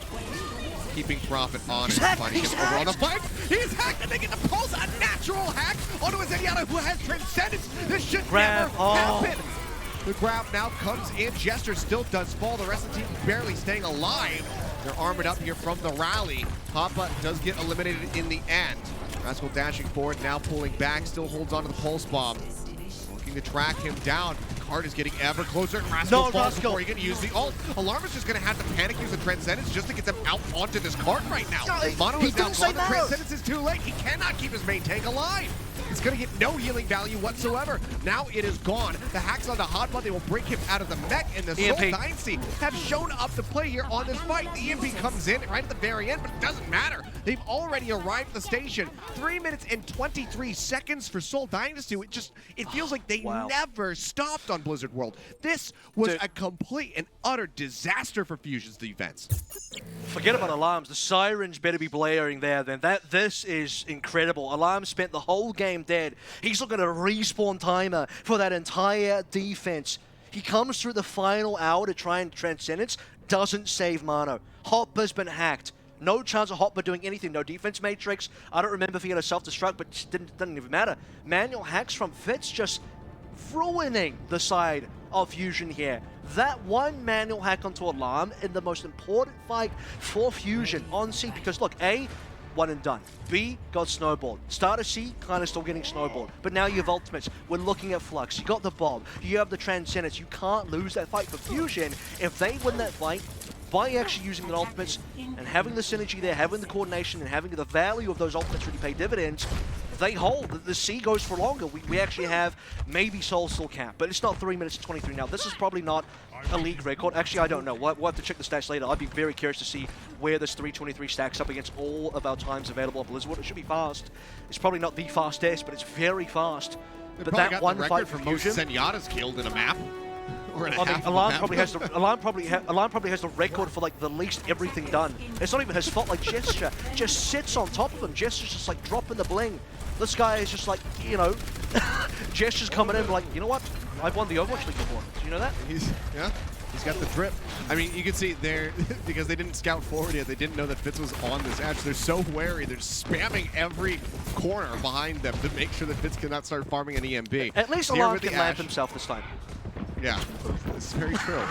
Keeping Prophet on and finding him over on the flank. He's hacked and they get the pulse. A natural hack onto a Zenyatta who has Transcendence. This should never happen. The grab now comes in. Jester still does fall. The rest of the team barely staying alive. They're armored up here from the rally. Papa does get eliminated in the end. Rascal dashing forward, now pulling back, still holds on to the pulse bomb. Looking to track him down. Card is getting ever closer. Rascal falls before he can use the ult. Alarm is just going to have to panic, use the Transcendence just to get them out onto this card right now. Mono is down low. The Transcendence is too late. He cannot keep his main tank alive. It's going to get no healing value whatsoever. Now it is gone. The hacks on the Hotbot, they will break him out of the mech, and the Seoul Dynasty have shown up to play here on this fight. The EMP comes in right at the very end, but it doesn't matter. They've already arrived at the station. 3 minutes and 23 seconds for Seoul Dynasty. It feels like they never stopped on Blizzard World. This was a complete and utter disaster for Fusion's defense. Forget about Alarms. The sirens better be blaring there then. This is incredible. Alarm spent the whole game dead. He's looking at a respawn timer for that entire defense. He comes through the final hour to try and Transcendence, doesn't save Mano. Hopper's been hacked. No chance of Hopper doing anything. No defense matrix. I don't remember if he had a self-destruct, but it didn't even matter. Manual hacks from Fitz just ruining the side of Fusion here. That one manual hack onto Alarm in the most important fight for Fusion on C, because look, A, one and done. B, got snowballed. Starter C, kind of still getting snowballed. But now you have ultimates. We're looking at Flux. You got the Bob. You have the Transcendence. You can't lose that fight for Fusion. If they win that fight, by actually using the ultimates and having the synergy there, having the coordination and having the value of those ultimates really pay dividends, they hold. The C goes for longer. We actually have maybe Soul still cap, but it's not 3 minutes and 23 now. This is probably not a league record. Actually, I don't know. We'll have to check the stats later. I'd be very curious to see where this 3:23 stacks up against all of our times available on Blizzard. It should be fast. It's probably not the fastest, but it's very fast. But that one fight for Fusion, Zenyatta's killed in a map. Alarm probably has the record for like the least everything done. It's not even his fault. Like Gesture just sits on top of him. Gesture's just like dropping the bling. This guy is just like, you know, Gesture's coming in like, you know what? I've won the Overwatch League before. Do you know that? He's got the drip. I mean, you can see there, because they didn't scout forward yet, they didn't know that Fitz was on this edge. They're so wary. They're spamming every corner behind them to make sure that Fitz cannot start farming an EMP. At least Alarm can land himself this time. Yeah, it's very true.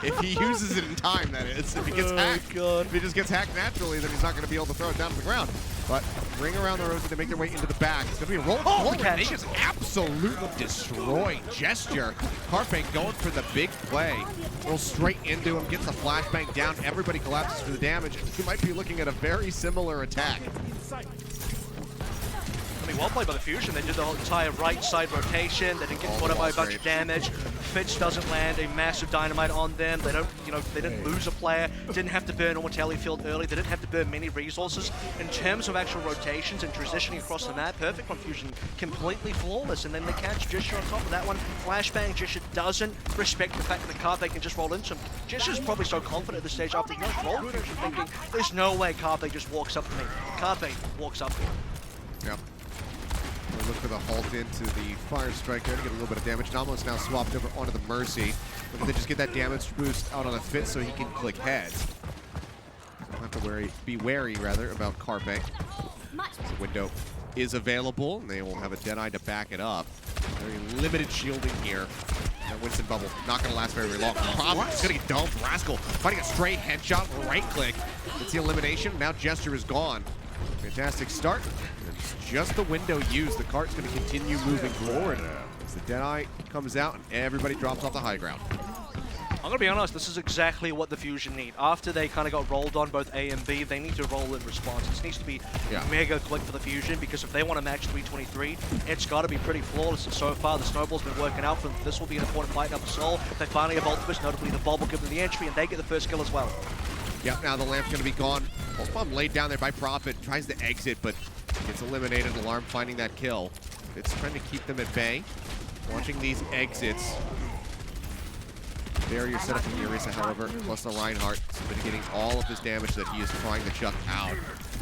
If he uses it in time, that is. If he gets hacked, if he just gets hacked naturally, then he's not going to be able to throw it down to the ground. But ring around the road, they make their way into the back. It's going to be a roll forward. They just absolutely destroy Gesture. Carpe going for the big play. Rolls straight into him, gets a flashbang down. Everybody collapses for the damage. You might be looking at a very similar attack. Well played by the Fusion. They did the whole entire right side rotation. They didn't get caught up by a bunch of damage. Fitz doesn't land a massive dynamite on them. They don't, they didn't lose a player. Didn't have to burn a mortality field early. They didn't have to burn many resources. In terms of actual rotations and transitioning across the map, perfect from Fusion, completely flawless. And then they catch Gesture on top of that one. Flashbang. Gesture doesn't respect the fact that the Carpe can just roll into him. Gesture's probably so confident at this stage after he knows roll Fusion, thinking, there's no way Carpe just walks up to me. Carpe walks up to him. Yep. We'll look for the halt into the Fire Strike there to get a little bit of damage. Nomo's now swapped over onto the Mercy. Looking to just get that damage boost out on a Fitz so he can click heads. have to be wary rather about Carpe. The window is available, and they will have a Deadeye to back it up. Very limited shielding here. That Winston bubble not going to last very long. Problem is going to get dumped. Rascal fighting a straight headshot, right click. It's the elimination. Now Gesture is gone. Fantastic start. It's just the window used. The cart's going to continue moving forward as the Deadeye comes out and everybody drops off the high ground. I'm going to be honest, this is exactly what the Fusion need. After they kind of got rolled on both A and B, they need to roll in response. This needs to be mega quick for the Fusion, because if they want to match 323, it's got to be pretty flawless. And so far, the snowball's been working out for them. This will be an important fight now for Seoul. They finally have ultimates, notably the Bob will give them the entry, and they get the first kill as well. Yep, now the lamp's going to be gone. Pulse Bomb laid down there by Prophet, tries to exit, but gets eliminated. Alarm finding that kill. It's trying to keep them at bay. Watching these exits. Barrier set up from Orisa, however, plus the Reinhardt, mitigating all of his damage that he is trying to chuck out.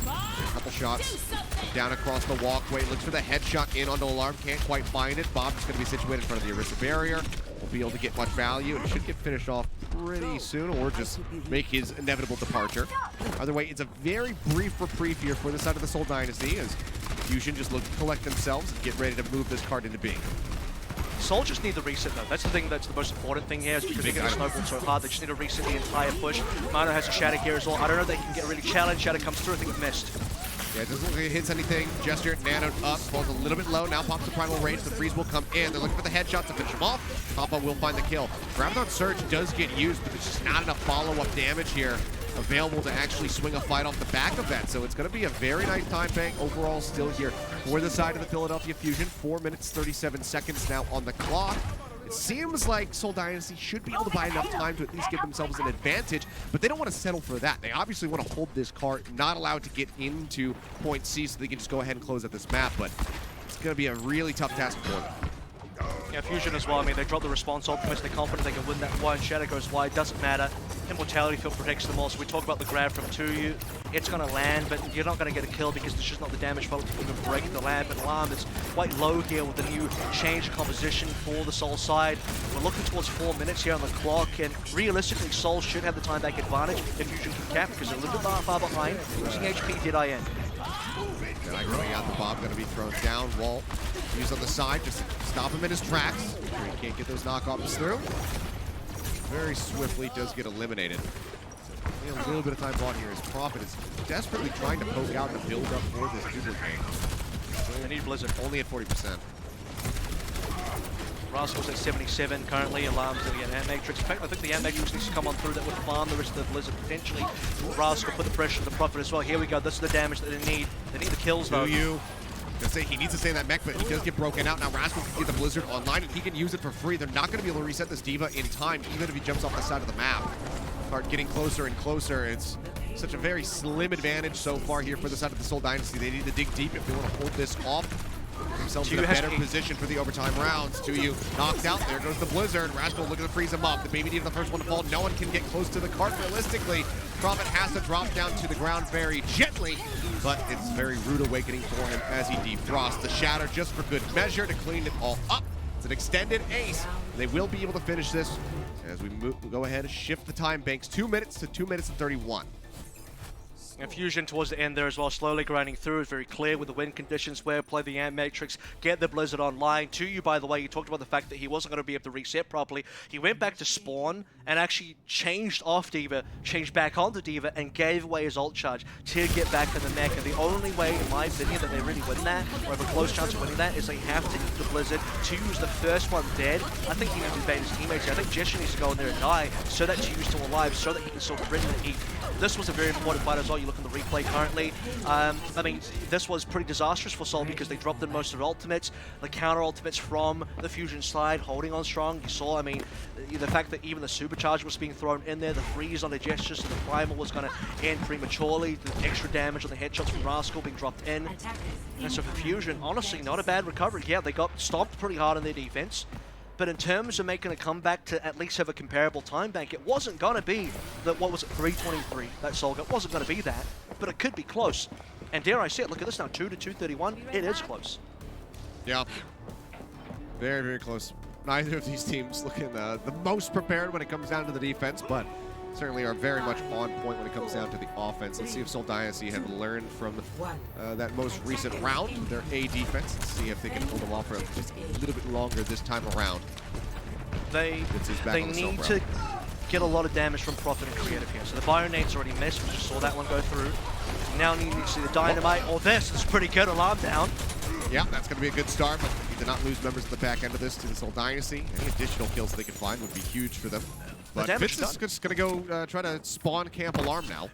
A couple shots down across the walkway. Looks for the headshot in onto Alarm. Can't quite find it. Bob's going to be situated in front of the Orisa barrier. Won't be able to get much value, and should get finished off pretty soon, or just make his inevitable departure. Either way, it's a very brief reprieve here for the side of the Seoul Dynasty, as Fusion just look to collect themselves and get ready to move this card into B. Seoul just need the reset though. That's the thing that's the most important thing here, is because they get snowballed so hard, they just need to reset the entire push. Mano has a Shatter here as well. I don't know if they can get a really challenge. Shatter comes through, I think it missed. Yeah, it doesn't look like it hits anything. Gesture nanoed up, falls a little bit low. Now pops the primal range. The freeze will come in. They're looking for the headshot to finish him off. Papa will find the kill. Graviton Surge does get used, but there's just not enough follow-up damage here available to actually swing a fight off the back of that. So it's going to be a very nice time bank overall still here for the side of the Philadelphia Fusion. 4 minutes, 37 seconds now on the clock. It seems like Seoul Dynasty should be able to buy enough time to at least give themselves an advantage, but they don't want to settle for that. They obviously want to hold this cart, not allow it to get into point C so they can just go ahead and close out this map, but it's going to be a really tough task for them. Yeah, Fusion as well. I mean, they drop the response ultimates. They're confident they can win that one. Shadow goes wide. Doesn't matter. Immortality Field protects them all. So we talk about the grab from 2U. It's going to land, but you're not going to get a kill because there's just not the damage felt to even break the lamp. And Alarm is quite low here with the new change of composition for the Seoul side. We're looking towards 4 minutes here on the clock, and realistically, Seoul should have the time back advantage if Fusion can cap, because they're a little bit far behind. Losing HP did I end. Deadeye going out, the bomb going to be thrown down. Walt used on the side just to stop him in his tracks. He can't get those knockoffs through. Very swiftly does get eliminated. A little bit of time bought here as Prophet is desperately trying to poke out and build up for this duplicate. They need Blizzard. Only at 40%. Rascal's at 77 currently. Alarm's going to get Ant Matrix. In fact, I think the Ant Matrix needs to come on through that would farm the rest of the Blizzard potentially. Rascal put the pressure on the Prophet as well. Here we go. This is the damage that they need. They need the kills though. Gonna say he needs to stay in that mech, but he does get broken out. Now Rascal can get the Blizzard online, and he can use it for free. They're not going to be able to reset this D.Va in time, even if he jumps off the side of the map. Card getting closer and closer. It's such a very slim advantage so far here for the side of the Seoul Dynasty. They need to dig deep if they want to hold this off. Themselves in a better position for the overtime rounds. 2U knocked out. There goes the Blizzard. Rascal looking to freeze him up. The Baby D the first one to fall. No one can get close to the cart realistically. Prophet has to drop down to the ground very gently, but it's a very rude awakening for him as he defrosts. The Shatter just for good measure to clean it all up. It's an extended ace. They will be able to finish this as we go ahead and shift the time banks 2 minutes to 2 minutes and 31. And Fusion towards the end there as well, slowly grinding through. It's very clear with the win conditions where play the Ant Matrix, get the Blizzard online. 2U, by the way, you talked about the fact that he wasn't going to be able to reset properly. He went back to spawn and actually changed off D.Va, changed back onto D.Va, and gave away his ult charge to get back in the mech. And the only way, in my opinion, that they really win that, or have a close chance of winning that, is they have to eat the Blizzard. 2U's the first one dead. I think he needs to bait his teammates. I think Gesture needs to go in there and die so that 2U's still alive, so that he can still bring the heat. This was a very important fight as well. You look at the replay currently. I mean, this was pretty disastrous for Seoul because they dropped in most of their ultimates. The counter ultimates from the Fusion side, holding on strong. You saw, I mean, the fact that even the supercharge was being thrown in there, the freeze on the gestures, so the primal was going to end prematurely. The extra damage on the headshots from Rascal being dropped in. And so for Fusion, honestly, not a bad recovery. Yeah, they got stopped pretty hard on their defense. But in terms of making a comeback to at least have a comparable time bank, it wasn't going to be that, what was it, 323 that Seoul got. It wasn't going to be that, but it could be close. And dare I say it, look at this now, 2 to 231, it is close. Yeah, very, very close. Neither of these teams looking the most prepared when it comes down to the defense, but certainly are very much on point when it comes down to the offense. Let's see if Seoul Dynasty have learned from that most recent round, their A defense. Let's see if they can hold them off for just a little bit longer this time around. They need to get a lot of damage from Prophet and Creative here. So the Bionate's already missed. We just saw that one go through. Now need to see the Dynamite. Oh, this is pretty good. Alarm down. Yeah, that's going to be a good start, but you did not lose members at the back end of this to the Seoul Dynasty. Any additional kills they can find would be huge for them. But Fitz is just going to go try to spawn camp Alarm now.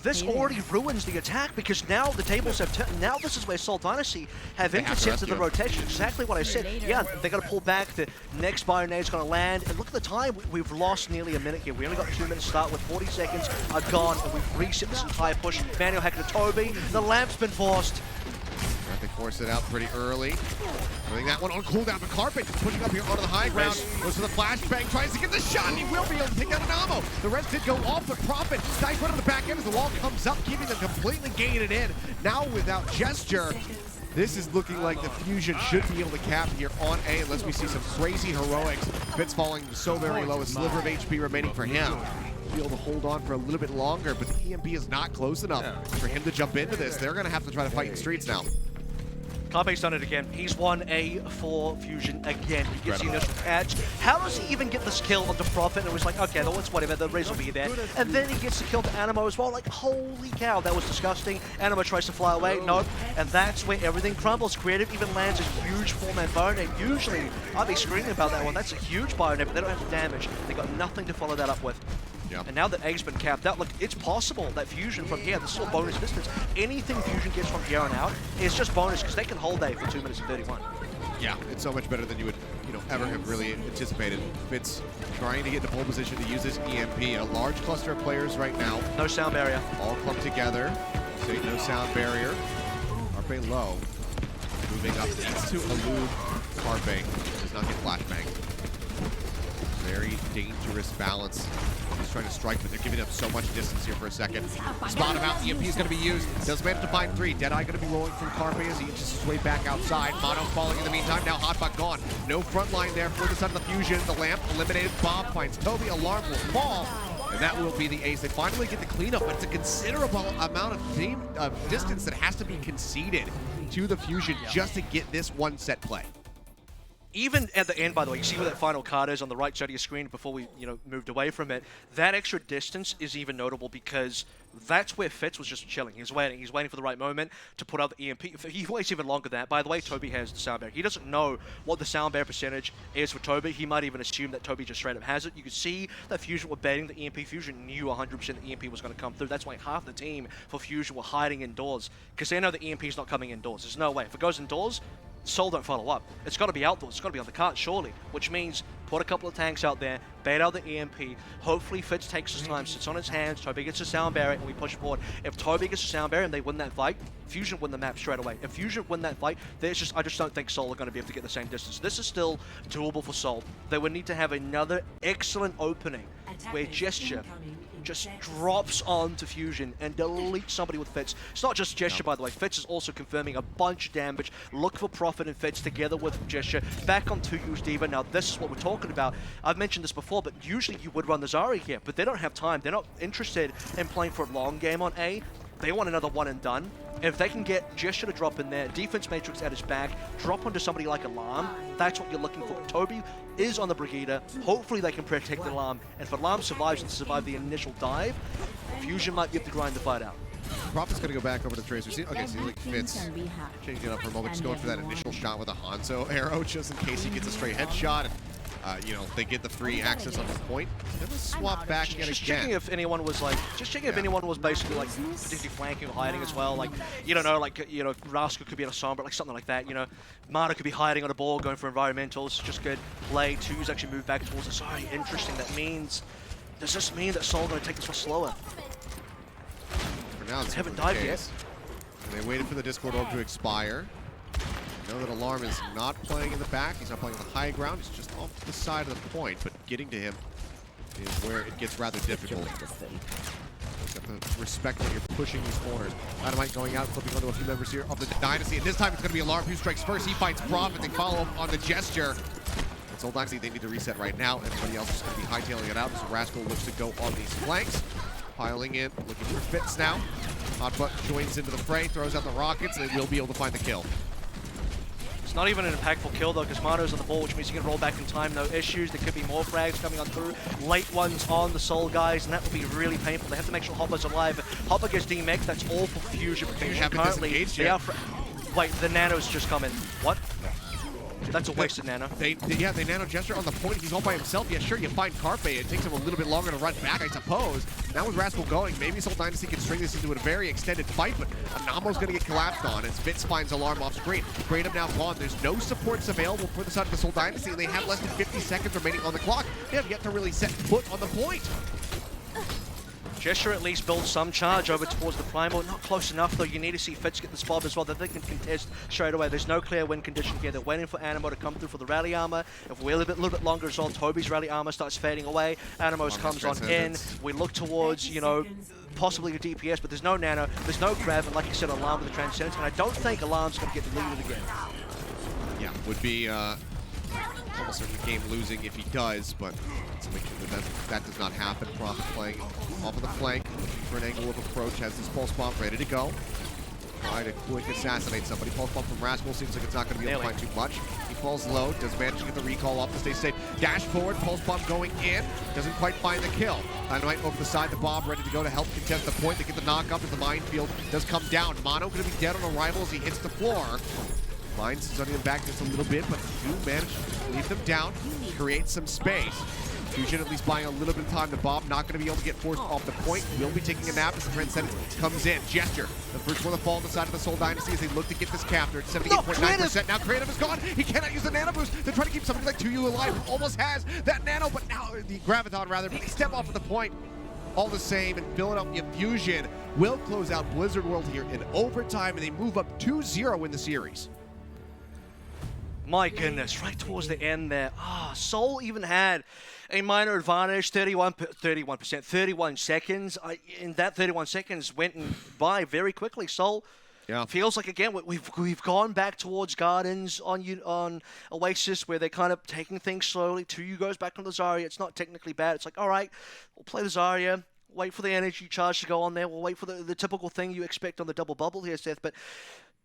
This already ruins the attack because now the tables have turned. Now this is where Seoul Dynasty have intercepted the rotation. Exactly what I said. Yeah, they're going to pull back. The next Bionade's going to land. And look at the time. We've lost nearly a minute here. We only got 2 minutes to start with. 40 seconds are gone, and we've reset this entire push. Manual hack to Toby. The lamp's been forced. They force it out pretty early. Putting that one on cooldown, but Carpet pushing up here onto the high ground. Goes for the flashbang, tries to get the shot, and he will be able to take out an ammo. The rest did go off, but Prophet dives right on the back end as the wall comes up, keeping them completely gated in. Now without Gesture, this is looking like the Fusion should be able to cap here on A unless we see some crazy heroics. Fitz falling so very low, a sliver of HP remaining for him. Be able to hold on for a little bit longer, but the EMP is not close enough for him to jump into this. They're going to have to try to fight in streets now. Carpe's done it again. He's won A for Fusion again. He gets the initial catch. How does he even get this kill onto Prophet? And it was like, okay, well, it's whatever, the raise will be there. And then he gets the kill to Animo as well. Like, holy cow, that was disgusting. Animo tries to fly away, nope. And that's where everything crumbles. Creative even lands a huge 4-man Bionate. Usually, I'd be screaming about that one. That's a huge Bionate, but they don't have the damage. They got nothing to follow that up with. Yep. And now that A's been capped out, look, it's possible that Fusion from here, this is all bonus distance. Anything Fusion gets from here on out is just bonus because they can hold A for 2 minutes and 31. Yeah, it's so much better than you would, ever have really anticipated. Fitz trying to get into pole position to use this EMP. A large cluster of players right now. No sound barrier. All clumped together. See, no sound barrier. Carpe low. Moving up. Needs to elude Carpe. Does not get flashbang. Very dangerous balance. He's trying to strike, but they're giving up so much distance here for a second. Spot him out. The EMP is going to be used. Does manage to find 3. Deadeye going to be rolling from Carpe as he inches his way back outside. Mono falling in the meantime. Now Hotbot gone. No front line there for the side of the Fusion. The lamp eliminated. Bob finds Toby. Alarm will fall. And that will be the ace. They finally get the cleanup, but it's a considerable amount of distance that has to be conceded to the Fusion just to get this one set play. Even at the end, by the way, you see where that final card is on the right side of your screen before we, moved away from it. That extra distance is even notable because that's where Fitz was just chilling. He's waiting for the right moment to put out the EMP. He waits even longer than that. By the way, Toby has the sound barrier. He doesn't know what the sound barrier percentage is for Toby. He might even assume that Toby just straight up has it. You can see that Fusion were betting the EMP. Fusion knew 100% the EMP was going to come through. That's why half the team for Fusion were hiding indoors because they know the EMP is not coming indoors. There's no way. If it goes indoors, Seoul don't follow up. It's got to be outdoors. It's got to be on the cart, surely. Which means put a couple of tanks out there, bait out the EMP. Hopefully Fitz takes his time, sits on his hands. Toby gets a sound barrier, and we push forward. If Toby gets a sound barrier and they win that fight, Fusion win the map straight away. If Fusion win that fight, I just don't think Seoul are going to be able to get the same distance. This is still doable for Seoul. They would need to have another excellent opening where Gesture just drops onto Fusion and deletes somebody with Fitz. It's not just Gesture, by the way. Fitz is also confirming a bunch of damage. Look for Prophet and Fitz together with Gesture. Back on 2U's Diva. Now, this is what we're talking about. I've mentioned this before, but usually you would run the Zarya here, but they don't have time. They're not interested in playing for a long game on A. They want another one and done. If they can get Gesture to drop in there, defense matrix at his back, drop onto somebody like Alarm, that's what you're looking for. Toby is on the Brigida. Hopefully they can protect the Alarm. And if Alarm survives and survive the initial dive, Fusion might be able to grind the fight out. Prophet's going to go back over to Tracer. Okay, so like Fitz changing it up for a moment, just going for that initial shot with a Hangzhou arrow, just in case he gets a straight headshot. They get the free access on the point. Then we'll swap back yet again. Just checking if anyone was if anyone was basically like particularly flanking or hiding as well. Like, Rascal could be on a Sombra, like something like that. Marta could be hiding on a ball, going for environmentals. Just good play. 2's actually moved back towards the side. Interesting. Does this mean that Seoul are going to take this one slower? For now, they haven't dived yet. And they waited for the Discord orb to expire. Know that Alarm is not playing in the back. He's not playing on the high ground. He's just off the side of the point, but getting to him is where it gets rather difficult. You have to respect when you're pushing these corners. Dynamite going out, flipping onto a few members here of the Dynasty, and this time it's going to be Alarm who strikes first. He fights Prophet. They follow up on the Gesture. But Seoul Dynasty, they need to reset right now. Everybody else is going to be hightailing it out as Rascal looks to go on these flanks. Piling in, looking for fits now. Hotbutt joins into the fray, throws out the rockets, and they will be able to find the kill. It's not even an impactful kill though, because Mano's on the ball, which means you can roll back in time, no issues. There could be more frags coming on through. Late ones on the Seoul guys, and that will be really painful. They have to make sure Hotbutt's alive. Hotbutt gets demech, that's all for Fusion protection. Currently, they are wait, the nanos just come in. What? That's a wasted nano. They nano gesture on the point. He's all by himself. Yeah, sure, you find Carpe. It takes him a little bit longer to run back, I suppose. Now with Rascal going, maybe Seoul Dynasty can string this into a very extended fight, but Anamo's going to get collapsed on as Fitz finds alarm off screen. Kratom now gone. There's no supports available for the side of the Seoul Dynasty, and they have less than 50 seconds remaining on the clock. They have yet to really set foot on the point. Gesture at least builds some charge over towards the Primal. Not close enough though. You need to see Fitz get the spot as well that they can contest straight away. There's no clear win condition here. They're waiting for Animo to come through for the rally armor. If we wait a little bit longer as well, Toby's rally armor starts fading away. Animo's comes on in. We look towards, you know, possibly a DPS, but there's no nano, there's no grab, and like you said, Alarm with the Transcendence, and I don't think Alarm's going to get deleted again. Yeah, would be almost certainly game losing if he does, but let's make sure that does not happen. Prophet playing off of the flank, looking for an angle of approach, has this pulse bomb ready to go. Try to quick assassinate somebody. Pulse bomb from Rascal seems like it's not going to be able to find too much. He falls low, does manage to get the recall off to stay safe. Dash forward, pulse bomb going in, doesn't quite find the kill. Dynamite over the side, the bomb ready to go to help contest the point. They get the knock up as the minefield does come down. Mono going to be dead on arrival as he hits the floor. Mines is on him back just a little bit, but do manage to leave them down, create some space. Fusion at least buying a little bit of time. The bomb not going to be able to get forced off the point. Will be taking a nap as the Transcendence comes in. Gesture, the first one to fall on the side of the Seoul Dynasty as they look to get this captured. 78.9%. Now Kratom is gone. He cannot use the nano boost. They're trying to keep somebody like 2U alive, who almost has that nano, but now the Graviton rather, but they step off of the point. All the same, and Philadelphia Fusion will close out Blizzard World here in overtime, and they move up 2-0 in the series. My goodness, right towards the end there. Seoul even had a minor advantage, 31 seconds. And that 31 seconds went by very quickly. Seoul feels like, again, we've gone back towards Gardens on Oasis, where they're kind of taking things slowly. 2U goes back on the Zarya. It's not technically bad. It's like, all right, we'll play the Zarya. Wait for the energy charge to go on there. We'll wait for the typical thing you expect on the double bubble here, Seth. But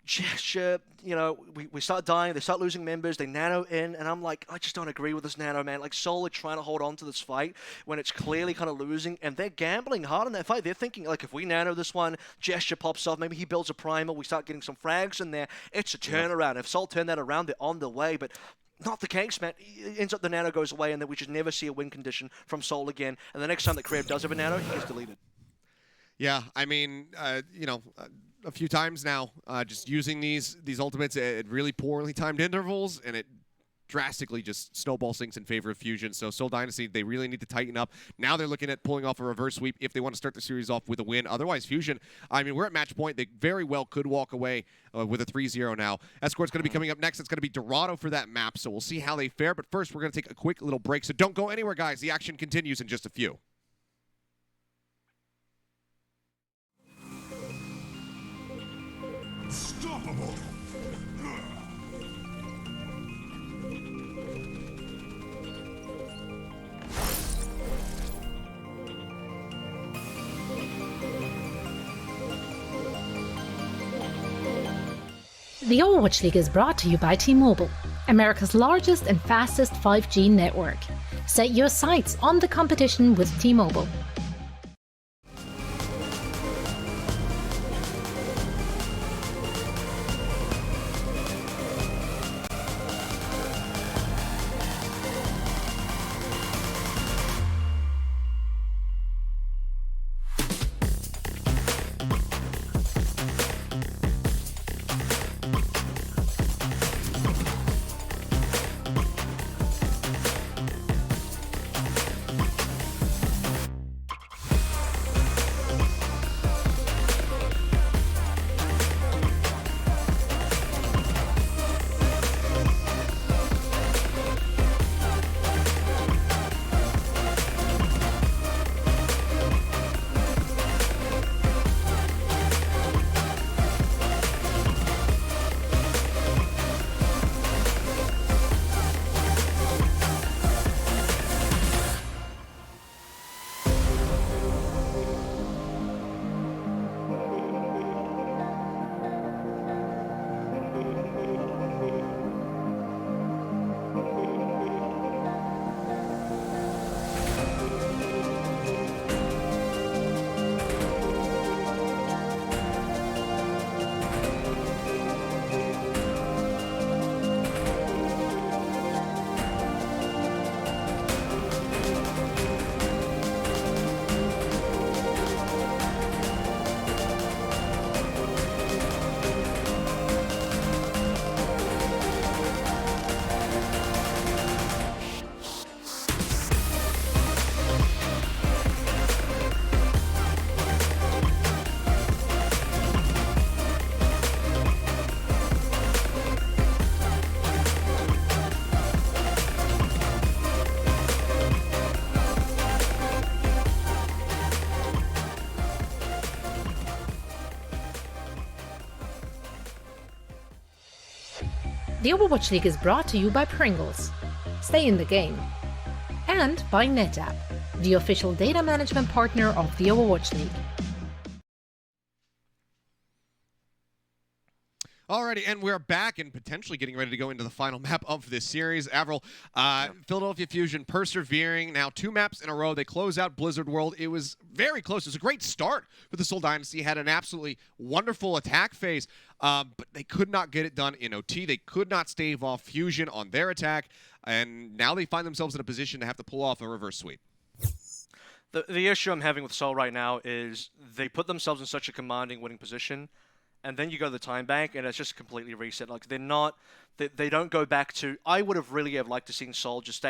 Gesture, you know, we start dying, they start losing members, they nano in, and I'm like, I just don't agree with this nano, man. Like, Seoul are trying to hold on to this fight when it's clearly kind of losing, and they're gambling hard on that fight. They're thinking, like, if we nano this one, Gesture pops off, maybe he builds a primal, we start getting some frags in there, it's a turnaround. If Seoul turn that around, they're on the way, but not the case, man. It ends up the nano goes away, and then we just never see a win condition from Seoul again, and the next time that Crab does have a nano, he gets deleted. Yeah, I mean, you know, a few times now, just using these ultimates at really poorly timed intervals, and it drastically just snowball sinks in favor of Fusion. So Seoul Dynasty, they really need to tighten up. Now they're looking at pulling off a reverse sweep if they want to start the series off with a win. Otherwise, Fusion, I mean, we're at match point. They very well could walk away with a 3-0 now. Escort's going to be coming up next. It's going to be Dorado for that map, so we'll see how they fare. But first, we're going to take a quick little break, so don't go anywhere, guys. The action continues in just a few. Unstoppable! The Overwatch League is brought to you by T-Mobile, America's largest and fastest 5G network. Set your sights on the competition with T-Mobile. The Overwatch League is brought to you by Pringles. Stay in the game. And by NetApp, the official data management partner of the Overwatch League. Alrighty, and we're back and potentially getting ready to go into the final map of this series. Avril, Philadelphia Fusion persevering now 2 maps in a row. They close out Blizzard World. It was very close. It was a great start for the Seoul Dynasty. Had an absolutely wonderful attack phase, but they could not get it done in OT. They could not stave off Fusion on their attack, and now they find themselves in a position to have to pull off a reverse sweep. The issue I'm having with Seoul right now is they put themselves in such a commanding winning position, and then you go to the time bank, and it's just completely reset. Like, they're not, they don't go back to, I would have really liked to see Seoul just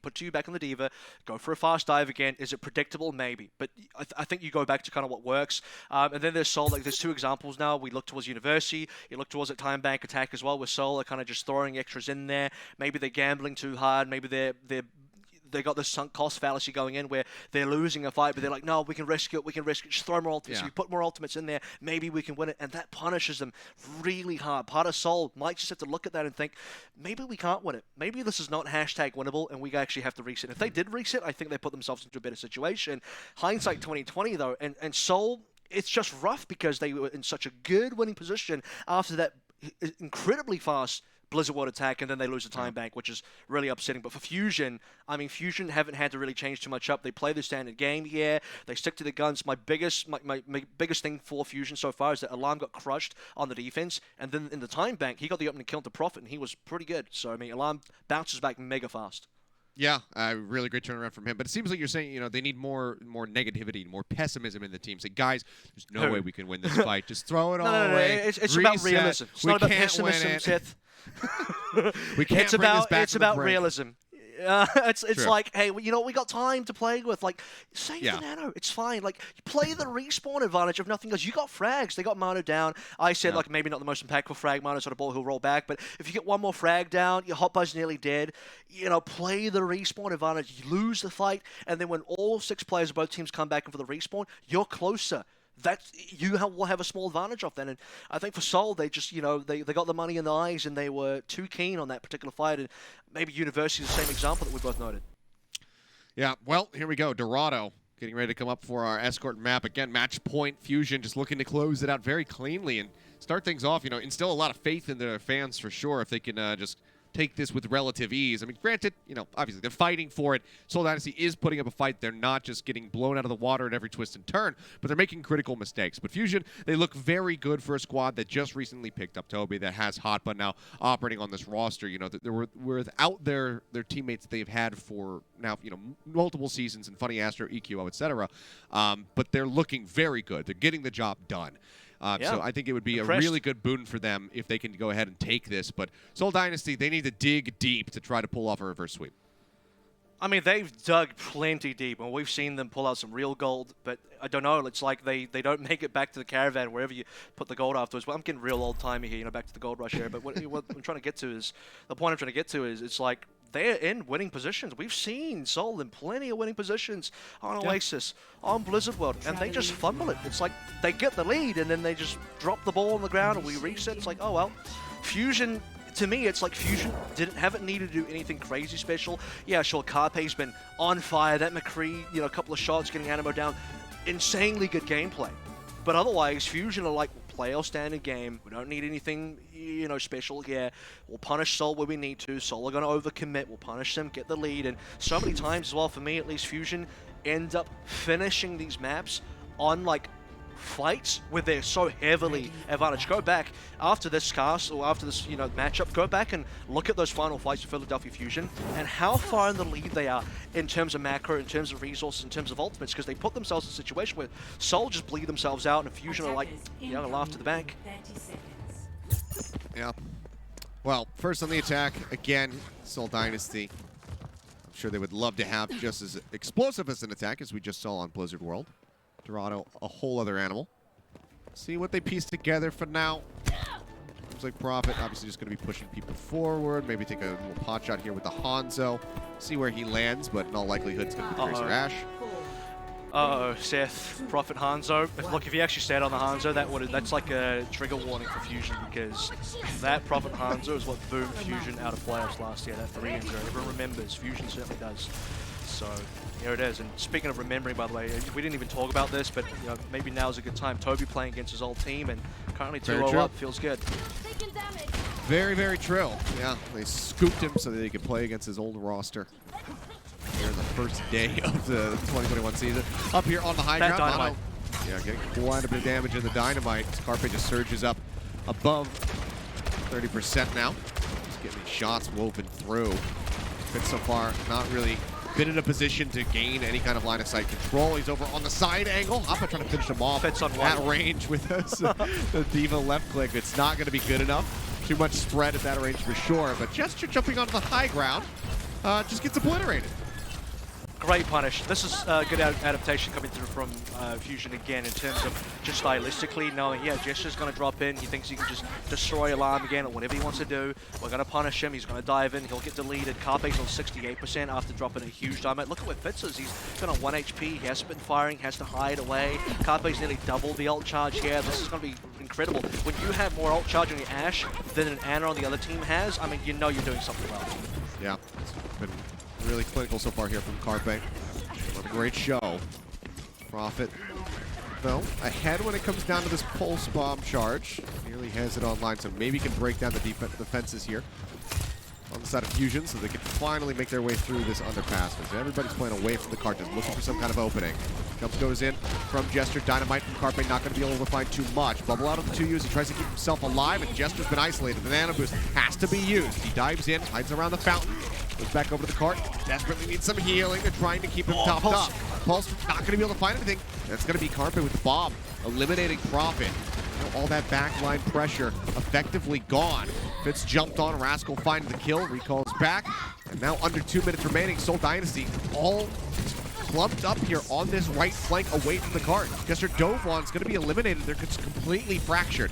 put 2 back on the Diva, go for a fast dive again. Is it predictable? Maybe. But I think you go back to kind of what works. And then there's Seoul, like, there's 2 examples now. We look towards University, you look towards a time bank attack as well, with Seoul are kind of just throwing extras in there. Maybe they're gambling too hard, maybe they got this sunk cost fallacy going in where they're losing a fight, but they're like, no, we can risk it, just throw more ultimates. So you put more ultimates in there, maybe we can win it, and that punishes them really hard. Part of Seoul might just have to look at that and think, maybe we can't win it. Maybe this is not hashtag winnable, and we actually have to reset. If they did reset, I think they put themselves into a better situation. Hindsight 2020, though, and Seoul, it's just rough because they were in such a good winning position after that incredibly fast Blizzard World attack, and then they lose the time bank, which is really upsetting. But for Fusion, I mean, Fusion haven't had to really change too much up. They play the standard game, they stick to the guns. My biggest thing for Fusion so far is that Alarm got crushed on the defense, and then in the time bank, he got the opening kill to Profit, and he was pretty good. So, I mean, Alarm bounces back mega fast. Yeah, really great turnaround from him. But it seems like you're saying, they need more negativity, more pessimism in the team. Say, guys, there's no way we can win this fight. Just throw it all away. It's about realism. It's not about pessimism, Seth. We can't bring this back. It's about realism. It's like, hey, we got time to play with. Like, save the nano. It's fine. Like, play the respawn advantage of nothing else. You got frags. They got Mano down. I said, like, maybe not the most impactful frag. Mano's not a ball who'll roll back. But if you get one more frag down, your hot buzz nearly dead. Play the respawn advantage. You lose the fight. And then when all 6 players of both teams come back in for the respawn, you're closer. Will have a small advantage off then. And I think for Seoul, they just, they got the money in the eyes and they were too keen on that particular fight. And maybe University is the same example that we both noted. Yeah, well, here we go. Dorado getting ready to come up for our escort map. Again, match point Fusion just looking to close it out very cleanly and start things off, instill a lot of faith in their fans for sure if they can just take this with relative ease. I mean, granted, obviously they're fighting for it. Seoul Dynasty is putting up a fight. They're not just getting blown out of the water at every twist and turn, but they're making critical mistakes. But Fusion, they look very good for a squad that just recently picked up Toby, that has Hotba now operating on this roster. They were without their teammates they've had for now, multiple seasons in Funny Astro, EQO, etc. But they're looking very good. They're getting the job done. So I think it would be a really good boon for them if they can go ahead and take this. But Seoul Dynasty, they need to dig deep to try to pull off a reverse sweep. I mean, they've dug plenty deep, and we've seen them pull out some real gold, but I don't know, it's like they don't make it back to the caravan wherever you put the gold afterwards. Well, I'm getting real old-timey here, back to the gold rush area, but what I'm trying to get to is, it's like, they're in winning positions. We've seen Seoul in plenty of winning positions on Oasis, on Blizzard World, and they just fumble it. It's like they get the lead, and then they just drop the ball on the ground, and we reset. It's like, oh, well. Fusion, to me, it's like Fusion haven't needed to do anything crazy special. Yeah, sure, Carpe's been on fire. That McCree, a couple of shots, getting Animo down. Insanely good gameplay. But otherwise, Fusion are like, play our standard game. We don't need anything, special here. We'll punish Seoul where we need to. Seoul are going to overcommit. We'll punish them, get the lead. And so many times as well, for me at least, Fusion end up finishing these maps on, like, fights where they're so heavily advantaged. Go back after this cast or after this matchup, go back and look at those final fights with Philadelphia Fusion and how far in the lead they are in terms of macro, in terms of resources, in terms of ultimates, because they put themselves in a situation where Seoul just bleed themselves out and Fusion are like, laugh to the bank. Yeah. Well, first on the attack, again, Seoul Dynasty. I'm sure they would love to have just as explosive as an attack as we just saw on Blizzard World. Dorado, a whole other animal. See what they piece together for now. Looks like Prophet, obviously just going to be pushing people forward. Maybe take a little pot shot here with the Hangzhou. See where he lands, but in all likelihood it's going to be Tracer Ash. Uh-oh, Seth, Prophet Hangzhou. Look, if he actually stayed on the Hangzhou, that's like a trigger warning for Fusion, because that Prophet Hangzhou is what boomed Fusion out of playoffs last year, that 3-0. Everyone remembers, Fusion certainly does. So, here it is. And speaking of remembering, by the way, we didn't even talk about this, but you know, maybe now's a good time. Toby playing against his old team, and currently 2-0 up, feels good. Very, very true. Yeah, they scooped him so that they could play against his old roster. Here in the first day of the 2021 season. Up here on the high ground. Dynamite. Yeah, getting quite a bit of damage in the Dynamite. Scarpe just surges up above 30% now. Just getting these shots woven through. But so far, not really been in a position to gain any kind of line of sight control. He's over on the side angle. Appa trying to finish him off at range with us. The Diva left click. It's not going to be good enough. Too much spread at that range for sure. But Gesture jumping onto the high ground just gets obliterated. Great punish. This is a good adaptation coming through from Fusion again in terms of just stylistically knowing, yeah, Gesture's going to drop in. He thinks he can just destroy Alarm again or whatever he wants to do. We're going to punish him. He's going to dive in. He'll get deleted. Carpe's on 68% after dropping a huge diamond. Look at where Fitz is. He's been on 1 HP. He has been firing. Has to hide away. Carpe's nearly doubled the ult charge here. This is going to be incredible. When you have more ult charge on your Ashe than an Ana on the other team has, I mean, you know you're doing something well. Yeah, it's been really clinical so far here from Carpe. What a great show. Prophet, though, ahead when it comes down to this pulse bomb charge. Nearly has it online, so maybe can break down the defenses here on the side of Fusion, so they can finally make their way through this underpass. Because everybody's playing away from the cart, just looking for some kind of opening. Goes in from Gesture. Dynamite from Carpe, not going to be able to find too much. Bubble out of the 2Us. He tries to keep himself alive, and Gesture's been isolated. The Anubis has to be used. He dives in, hides around the fountain, goes back over to the cart. Desperately needs some healing. They're trying to keep him topped up. Pulse not going to be able to find anything. That's going to be Carpe with the bomb, eliminating Prophet. All that backline pressure effectively gone. Fitz jumped on, Rascal finding the kill, recalls back, and now under 2 minutes remaining. Seoul Dynasty all clumped up here on this right flank away from the cart. Gesture dove on's going to be eliminated. They're completely fractured.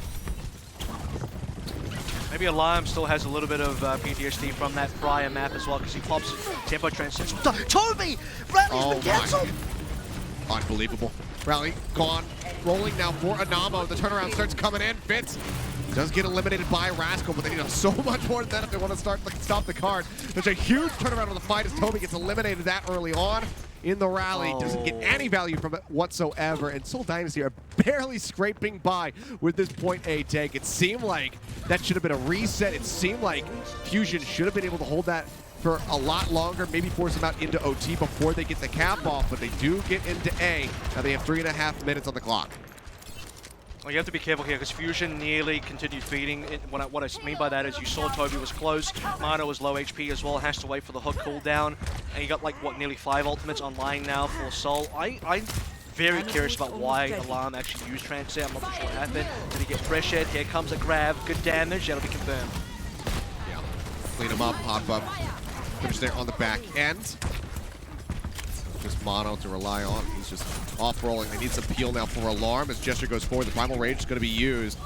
Maybe Alarm still has a little bit of PTSD from that prior map as well, because he pops tempo transcends. Toby! Rally's been cancelled! Unbelievable. Rally gone. Rolling now for Anamo. The turnaround starts coming in. Fitz does get eliminated by Rascal, but they need so much more than that if they want to stop the card. There's a huge turnaround on the fight as Toby gets eliminated that early on in the rally. Doesn't get any value from it whatsoever, and Seoul Dynasty are barely scraping by with this point A take. It seemed like that should have been a reset. It seemed like Fusion should have been able to hold that for a lot longer, maybe force them out into OT before they get the cap off, but they do get into A. Now they have 3.5 minutes on the clock. Well, you have to be careful here because Fusion nearly continued feeding. What I mean by that is you saw Toby was close, Mano was low HP as well, has to wait for the hook cooldown, and you got like, what, nearly 5 ultimates online now for Seoul. I'm very curious about why Alarm actually used Transit. I'm not too sure what happened. Did he get pressured? Here comes a grab, good damage, that'll be confirmed. Yeah, clean him up, hop up. Finish there on the back end. Just Mono to rely on. He's just off-rolling. They need some peel now for Alarm as Gesture goes forward. The Primal Rage is going to be used.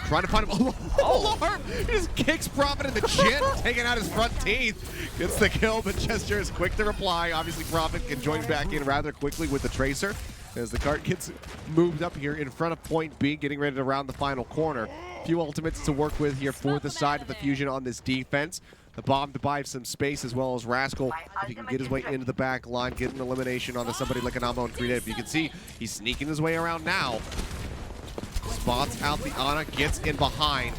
Trying to find him. Alarm! He just kicks Prophet in the chin, taking out his front teeth. Gets the kill, but Gesture is quick to reply. Obviously, Prophet can join back in rather quickly with the Tracer as the cart gets moved up here in front of point B, getting ready to round the final corner. A few ultimates to work with here for the side of the Fusion on this defense. The bomb to buy some space, as well as Rascal, if he can get his way into the back line, get an elimination onto somebody like Anamo and Creative. You can see he's sneaking his way around now. Spots out the Ana, gets in behind.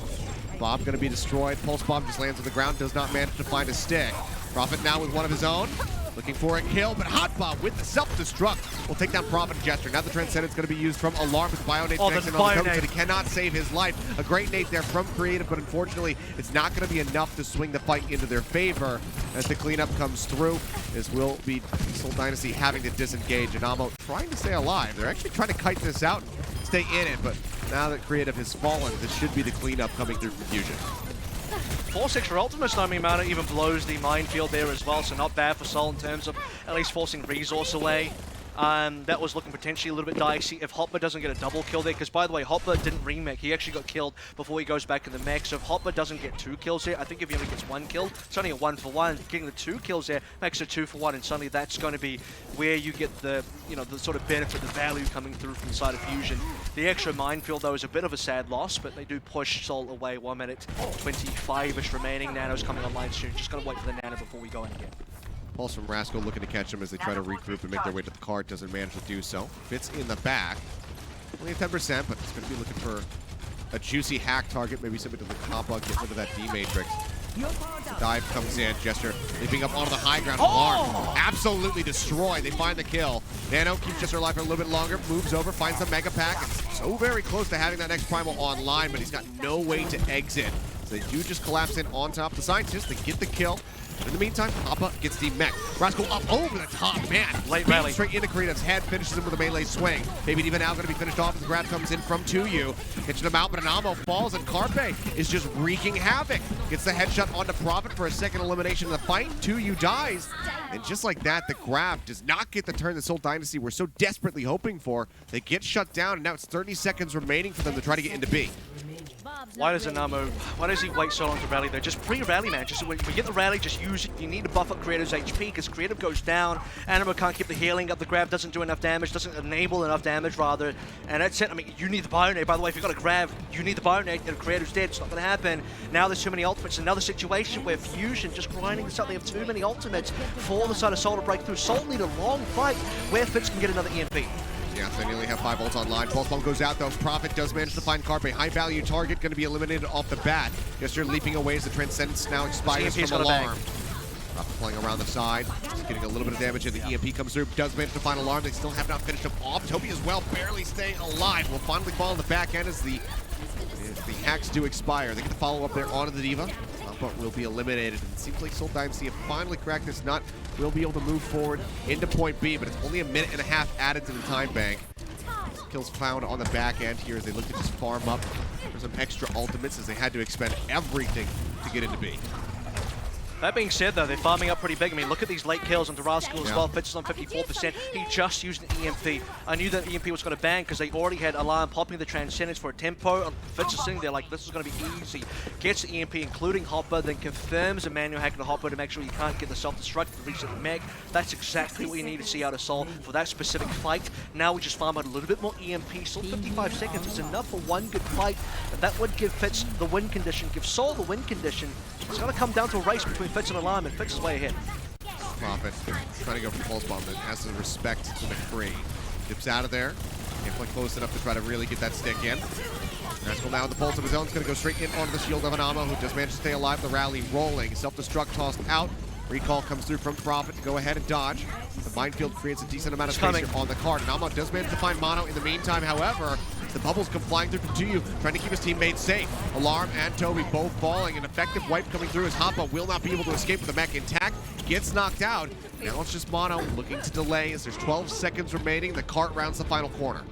Bomb going to be destroyed. Pulse bomb just lands on the ground, does not manage to find a stick. Prophet now with one of his own. Looking for a kill, but Hot Bomb with the self-destruct will take down Prophet and Gesture. Now the Transcendent's going to be used from Alarm with the Bio Nade connection on the coach, but he cannot save his life. A great nade there from Creative, but unfortunately, it's not going to be enough to swing the fight into their favor as the cleanup comes through. This will be Seoul Dynasty having to disengage. Anamo trying to stay alive. They're actually trying to kite this out and stay in it, but now that Creative has fallen, this should be the cleanup coming through from Fusion. 4-6 for ultimates, I mean, Mana even blows the minefield there as well, so not bad for Seoul in terms of at least forcing resource away. That was looking potentially a little bit dicey if Hopper doesn't get a double kill there, because by the way, Hopper didn't remake. He actually got killed before he goes back in the mech. So if Hopper doesn't get 2 kills there, I think if he only gets 1 kill, it's only a 1-for-1. Getting the 2 kills there makes it 2-for-1, and suddenly that's going to be where you get the, you know, the sort of benefit, the value coming through from the side of Fusion. The extra minefield though is a bit of a sad loss, but they do push Seoul away. 1 minute 25-ish remaining. Nano's coming online soon. Just gotta wait for the Nano before we go in again. Pulse from Rascal looking to catch him as they try to regroup and make their way to the cart. Doesn't manage to do so. Fits in the back. Only at 10%, but it's going to be looking for a juicy hack target. Maybe something to the top up, get rid of that D-Matrix. Dive comes in. Jester leaping up onto the high ground. Alarm absolutely destroyed. They find the kill. Nano keeps Jester alive for a little bit longer. Moves over, finds the Mega Pack. And so very close to having that next Primal online, but he's got no way to exit. So they do just collapse in on top of the Scientist. They get the kill. In the meantime, Papa gets the mech. Rascal up over the top, man. Late rally. Straight into Karina's head, finishes him with a melee swing. Baby Diva now going to be finished off as the grab comes in from 2U. Catching him out, but Anamo falls, and Carpe is just wreaking havoc. Gets the headshot onto Prophet for a second elimination in the fight. 2U dies. And just like that, the grab does not get the turn that Seoul Dynasty were so desperately hoping for. They get shut down, and now it's 30 seconds remaining for them to try to get into B. Why does Anamo, why does he wait so long to rally though? Just pre-rally, man. Just when we get the rally, just use it. You need to buff up Creative's HP, because Creative goes down. Anamo can't keep the healing up. The grab doesn't do enough damage, doesn't enable enough damage, rather. And that's it. I mean, you need the Bionade. By the way, if you've got a grab, you need the Bionade, and Creative's dead. It's not going to happen. Now there's too many ultimates. Another situation where Fusion just grinding this up. They have too many ultimates for the side of Seoul to break through. Seoul need a long fight where Fitz can get another EMP. Yeah, they nearly have 5 ults online. Pulse bomb goes out though. Prophet does manage to find Carpe. High value target going to be eliminated off the bat. Jester leaping away as the Transcendence now expires from Alarm. Prophet playing around the side. Just getting a little bit of damage, and the EMP comes through. Does manage to find Alarm. They still have not finished him off. Toby as well, barely staying alive. Will finally fall on the back end as the hacks do expire. They get the follow up there onto the Diva. But will be eliminated. And it seems like Seoul Dynasty have finally cracked this nut. Will be able to move forward into point B, but it's only a minute and a half added to the time bank. Kills found on the back end here as they look to just farm up for some extra ultimates, as they had to expend everything to get into B. That being said, though, they're farming up pretty big. I mean, look at these late kills onto Rascal as well. Fitz is on 54%. He just used an EMP. I knew that EMP was going to bang because they already had Alarm popping the Transcendence for a tempo. Fitz is sitting there like, this is going to be easy. Gets the EMP, including Hopper, then confirms a manual hack to Hopper to make sure you can't get the self-destruct to reach the Meg. That's exactly what you need to see out of Seoul for that specific fight. Now we just farm out a little bit more EMP. Still 55 seconds is enough for one good fight. And that would give Fitz the win condition, give Seoul the win condition. It's going to come down to a race between Fitz and Alarm, and Fitz is way ahead. Prophet trying to go for the pulse bomb, but has to respect the McCree. Dips out of there. Can't play close enough to try to really get that stick in. Rascal now with the pulse of his own is going to go straight in onto the shield of Anamo, who just managed to stay alive. The rally rolling. Self-destruct tossed out. Recall comes through from Prophet to go ahead and dodge. The minefield creates a decent amount of space here on the card. Anamo does manage to find Mono in the meantime, however. The bubbles come flying through from 2U, trying to keep his teammates safe. Alarm and Toby both falling. An effective wipe coming through as Hoppa will not be able to escape with the mech intact. Gets knocked out. Now it's just Mono looking to delay as there's 12 seconds remaining. The cart rounds the final corner.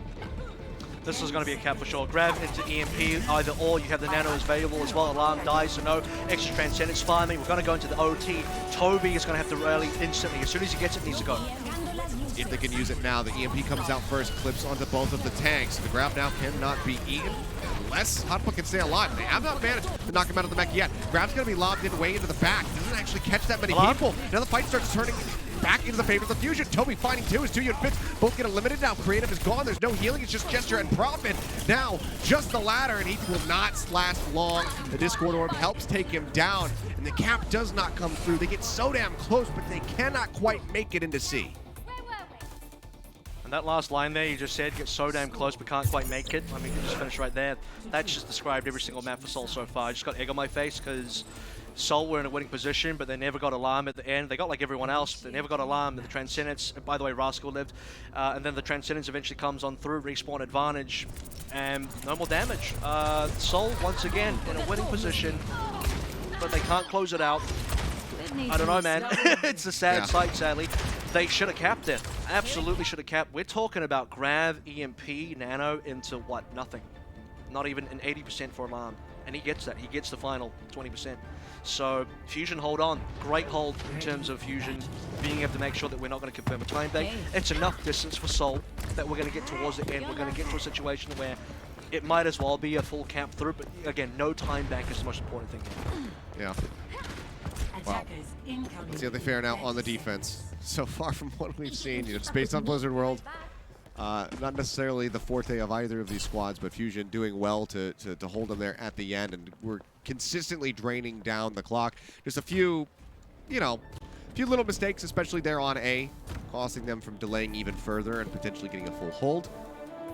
This is going to be a cap for sure. Grab into EMP, either or. You have the Nano available as well. Alarm dies, so no extra Transcendence farming. We're going to go into the OT. Toby is going to have to rally instantly. As soon as he gets it, needs to go. If they can use it now, the EMP comes out first, clips onto both of the tanks. The grab now cannot be eaten unless Hotpa can stay alive. They have not managed to knock him out of the mech yet. Grab's going to be lobbed in way into the back. Doesn't actually catch that many people. Now the fight starts turning back into the favor of the Fusion. Toby fighting too as 2U and Fitz both get eliminated. Now Creative is gone. There's no healing. It's just Gesture and Prophet. Now just the ladder, and he will not last long. The Discord Orb helps take him down, and the cap does not come through. They get so damn close, but they cannot quite make it into C. And that last line there you just said, gets so damn close but can't quite make it. I mean, you just finished right there. That just described every single map for Seoul so far. I just got egg on my face because Seoul were in a winning position, but they never got Alarm at the end. They got like everyone else, but they never got Alarm. The Transcendence, and by the way, Rascal lived. And then the Transcendence eventually comes on through, respawn advantage, and no more damage. Seoul, once again, in a winning position, but they can't close it out. I don't know, man. It's a sad sight, sadly. They should have capped it. Absolutely should have capped. We're talking about Grav, EMP, Nano into what? Nothing. Not even an 80% for Alarm. and he gets that. He gets the final 20%. So Fusion hold on. Great hold in terms of Fusion being able to make sure that we're not going to confirm a time bank. It's enough distance for Seoul that we're going to get towards the end. We're going to get to a situation where it might as well be a full camp through, but again, no time bank is the most important thing here. Yeah. Wow. Let's see how they fare now on the defense. So far from what we've seen, it's based on Blizzard World. Not necessarily the forte of either of these squads, but Fusion doing well to hold them there at the end, and we're consistently draining down the clock. Just a few, few little mistakes, especially there on A, costing them from delaying even further and potentially getting a full hold.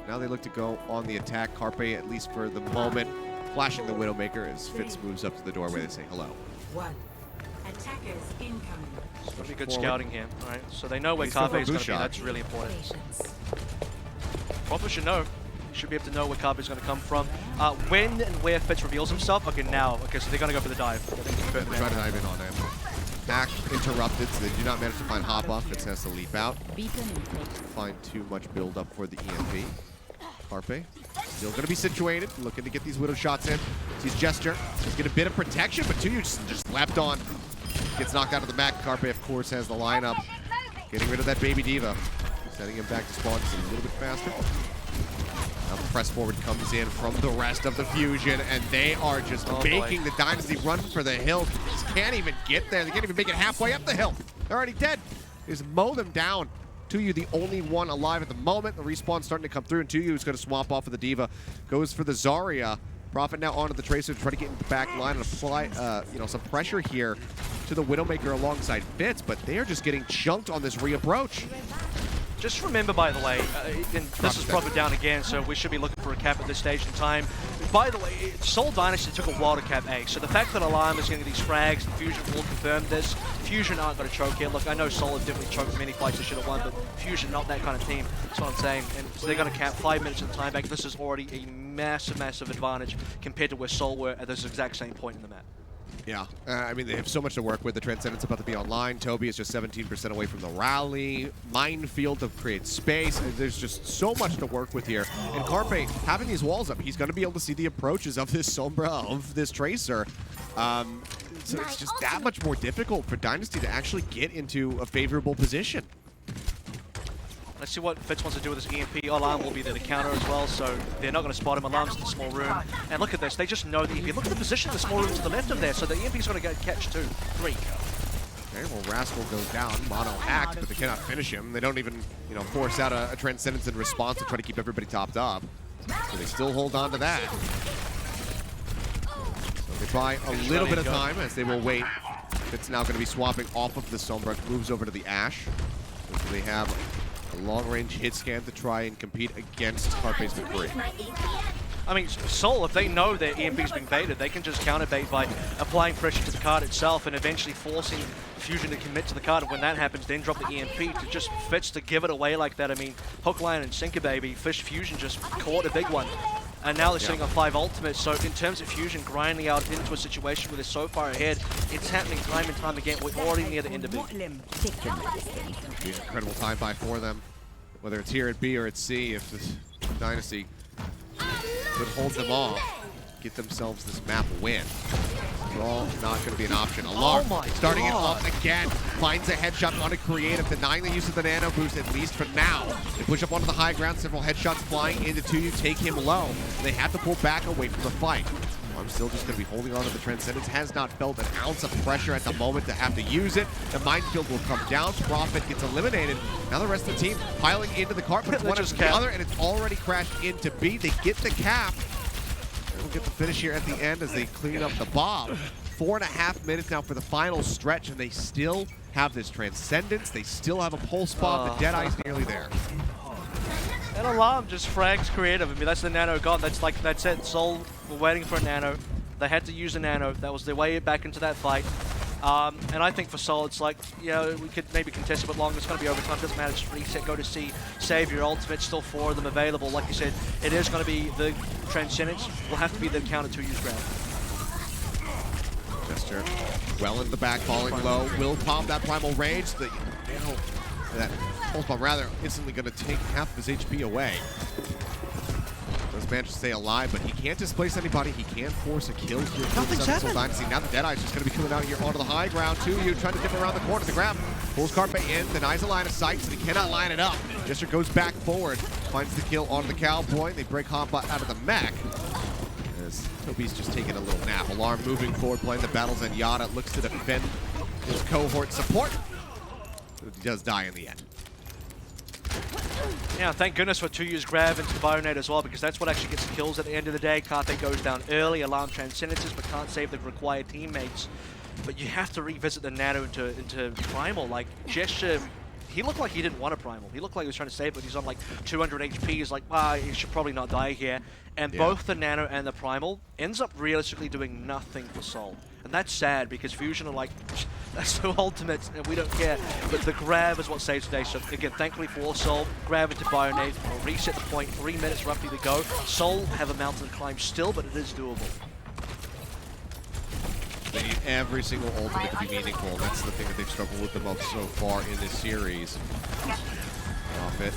Now they look to go on the attack. Carpe, at least for the moment, flashing the Widowmaker as Fitz moves up to the doorway to say hello. Attackers incoming. Pretty good scouting here. All right, so they know where Carpe is going to be. That's really important. Proper should know. Should be able to know where Carpe is going to come from. When and where Fitz reveals himself. Okay, now. Okay, so they're going to go for the dive. Try to dive in on him. Hack interrupted, so they do not manage to find hop off. Fitz has to leap out. Find too much build up for the EMP. Carpe still going to be situated, looking to get these Widow shots in. Sees Gesture. He's get a bit of protection, but Tuyu just slapped on. Gets knocked out of the back. Carpe, of course, has the lineup. Getting rid of that baby diva. Sending him back to spawn just a little bit faster. Now the press forward comes in from the rest of the Fusion, and they are just making the Dynasty run for the hill. Just can't even get there. They can't even make it halfway up the hill. They're already dead. They just mow them down. Tuyu, the only one alive at the moment. The respawn's starting to come through, and Tuyu is going to swap off of the Diva. Goes for the Zarya. Prophet now onto the Tracer to try to get in the back line and apply, some pressure here to the Widowmaker alongside Fitz, but they are just getting chunked on this reapproach. Just remember, by the way, and this is Prophet down again, so we should be looking for a cap at this stage in time. By the way, Seoul Dynasty took a while to cap A, so the fact that Alarm is getting these frags, Fusion will confirm this. Fusion aren't going to choke here. Look, I know Seoul have definitely choked many fights they should have won, but Fusion not that kind of team. That's what I'm saying. And so they're going to cap 5 minutes of time back. This is already a massive, massive advantage compared to where Seoul were at this exact same point in the map. Yeah, I mean, they have so much to work with. The Transcendent's about to be online. Toby is just 17% away from the rally. Minefield to create space. There's just so much to work with here. And Carpe, having these walls up, he's going to be able to see the approaches of this Sombra, of this Tracer. So it's just that much more difficult for Dynasty to actually get into a favorable position. Let's see what Fitz wants to do with his EMP. Alarm will be there to counter as well, so they're not going to spot him. Alarm's in the small room. And look at this, they just know the EMP. Look at the position of the small room to the left of there, so the EMP's going to get catch 2, 3. Okay, well, Rascal goes down. Mono hacked, but they cannot finish him. They don't even, force out a Transcendence in response to try to keep everybody topped up. So they still hold on to that. So they buy a little bit of time as they will wait. Fitz now going to be swapping off of the Sombra, moves over to the Ash. So they have a long-range hit scan to try and compete against Carpe's McCree. I mean, Seoul, if they know their EMP's being baited, they can just counterbait by applying pressure to the card itself and eventually forcing Fusion to commit to the card. And when that happens, then drop the EMP to just Fitz to give it away like that. I mean, Hook, Line, and Sinker Baby, Fusion just caught a big one. And now they're sitting on 5 ultimates, so in terms of Fusion grinding out into a situation where they're so far ahead, it's happening time and time again. We're already near the end of it. Incredible time buy for them, whether it's here at B or at C. If this Dynasty could hold them off, get themselves this map win. All not going to be an option. Alarm starting it off again. Finds a headshot on a creative, denying the use of the nano boost, at least for now. They push up onto the high ground, several headshots flying into Tuyu, take him low. They have to pull back away from the fight. I'm still just going to be holding on to the Transcendence. Has not felt an ounce of pressure at the moment to have to use it. The Minefield will come down. Prophet gets eliminated. Now the rest of the team piling into the cart, but it's one after the other, and it's already crashed into B. They get the cap. We'll get the finish here at the end as they clean up the bomb. 4.5 minutes now for the final stretch, and they still have this Transcendence. They still have a pulse bomb. The Deadeye's nearly there. And Alarm just frags creative. I mean, that's the nano god. That's it. Seoul were waiting for a nano. They had to use a nano. That was their way back into that fight. And I think for Seoul, it's like, we could maybe contest a bit longer. It's going to be overtime. Doesn't matter. Just reset, go to C, save your ultimate. Still 4 of them available. Like you said, it is going to be the Transcendence. Will have to be the counter to use ground. Gesture well in the back, falling low. Will pop that primal rage. That pulse bomb rather instantly going to take half of his HP away. Does manage to stay alive, but he can't displace anybody. He can't force a kill here. Nothing's happened. Seoul Dynasty. Now the Deadeye's just going to be coming out here onto the high ground. 2U trying to dip around the corner. The grab pulls Carpe in, denies a line of sight, so he cannot line it up. Jester goes back forward, finds the kill onto the Cowboy. They break Hotbot out of the mech. As Toby's just taking a little nap. Alarm moving forward, playing the battles, and Yada looks to defend his cohort support. But he does die in the end. Yeah, thank goodness for 2U's grab into the Bionade as well, because that's what actually gets the kills at the end of the day. Carpe goes down early, Alarm transcendences, but can't save the required teammates. But you have to revisit the Nano into Primal. Like, Gesture, he looked like he didn't want a Primal. He looked like he was trying to save it, but he's on like 200 HP. He's like, he should probably not die here. And both the Nano and the Primal ends up realistically doing nothing for Seoul. And that's sad, because Fusion are like, that's so ultimate, and we don't care. But the grab is what saves the day. So again, thankfully for Seoul, grab into Bionade, will reset the point, 3 minutes roughly to go. Seoul have a mountain to climb still, but it is doable. They need every single ultimate to be meaningful. That's the thing that they've struggled with the most so far in this series. Off it.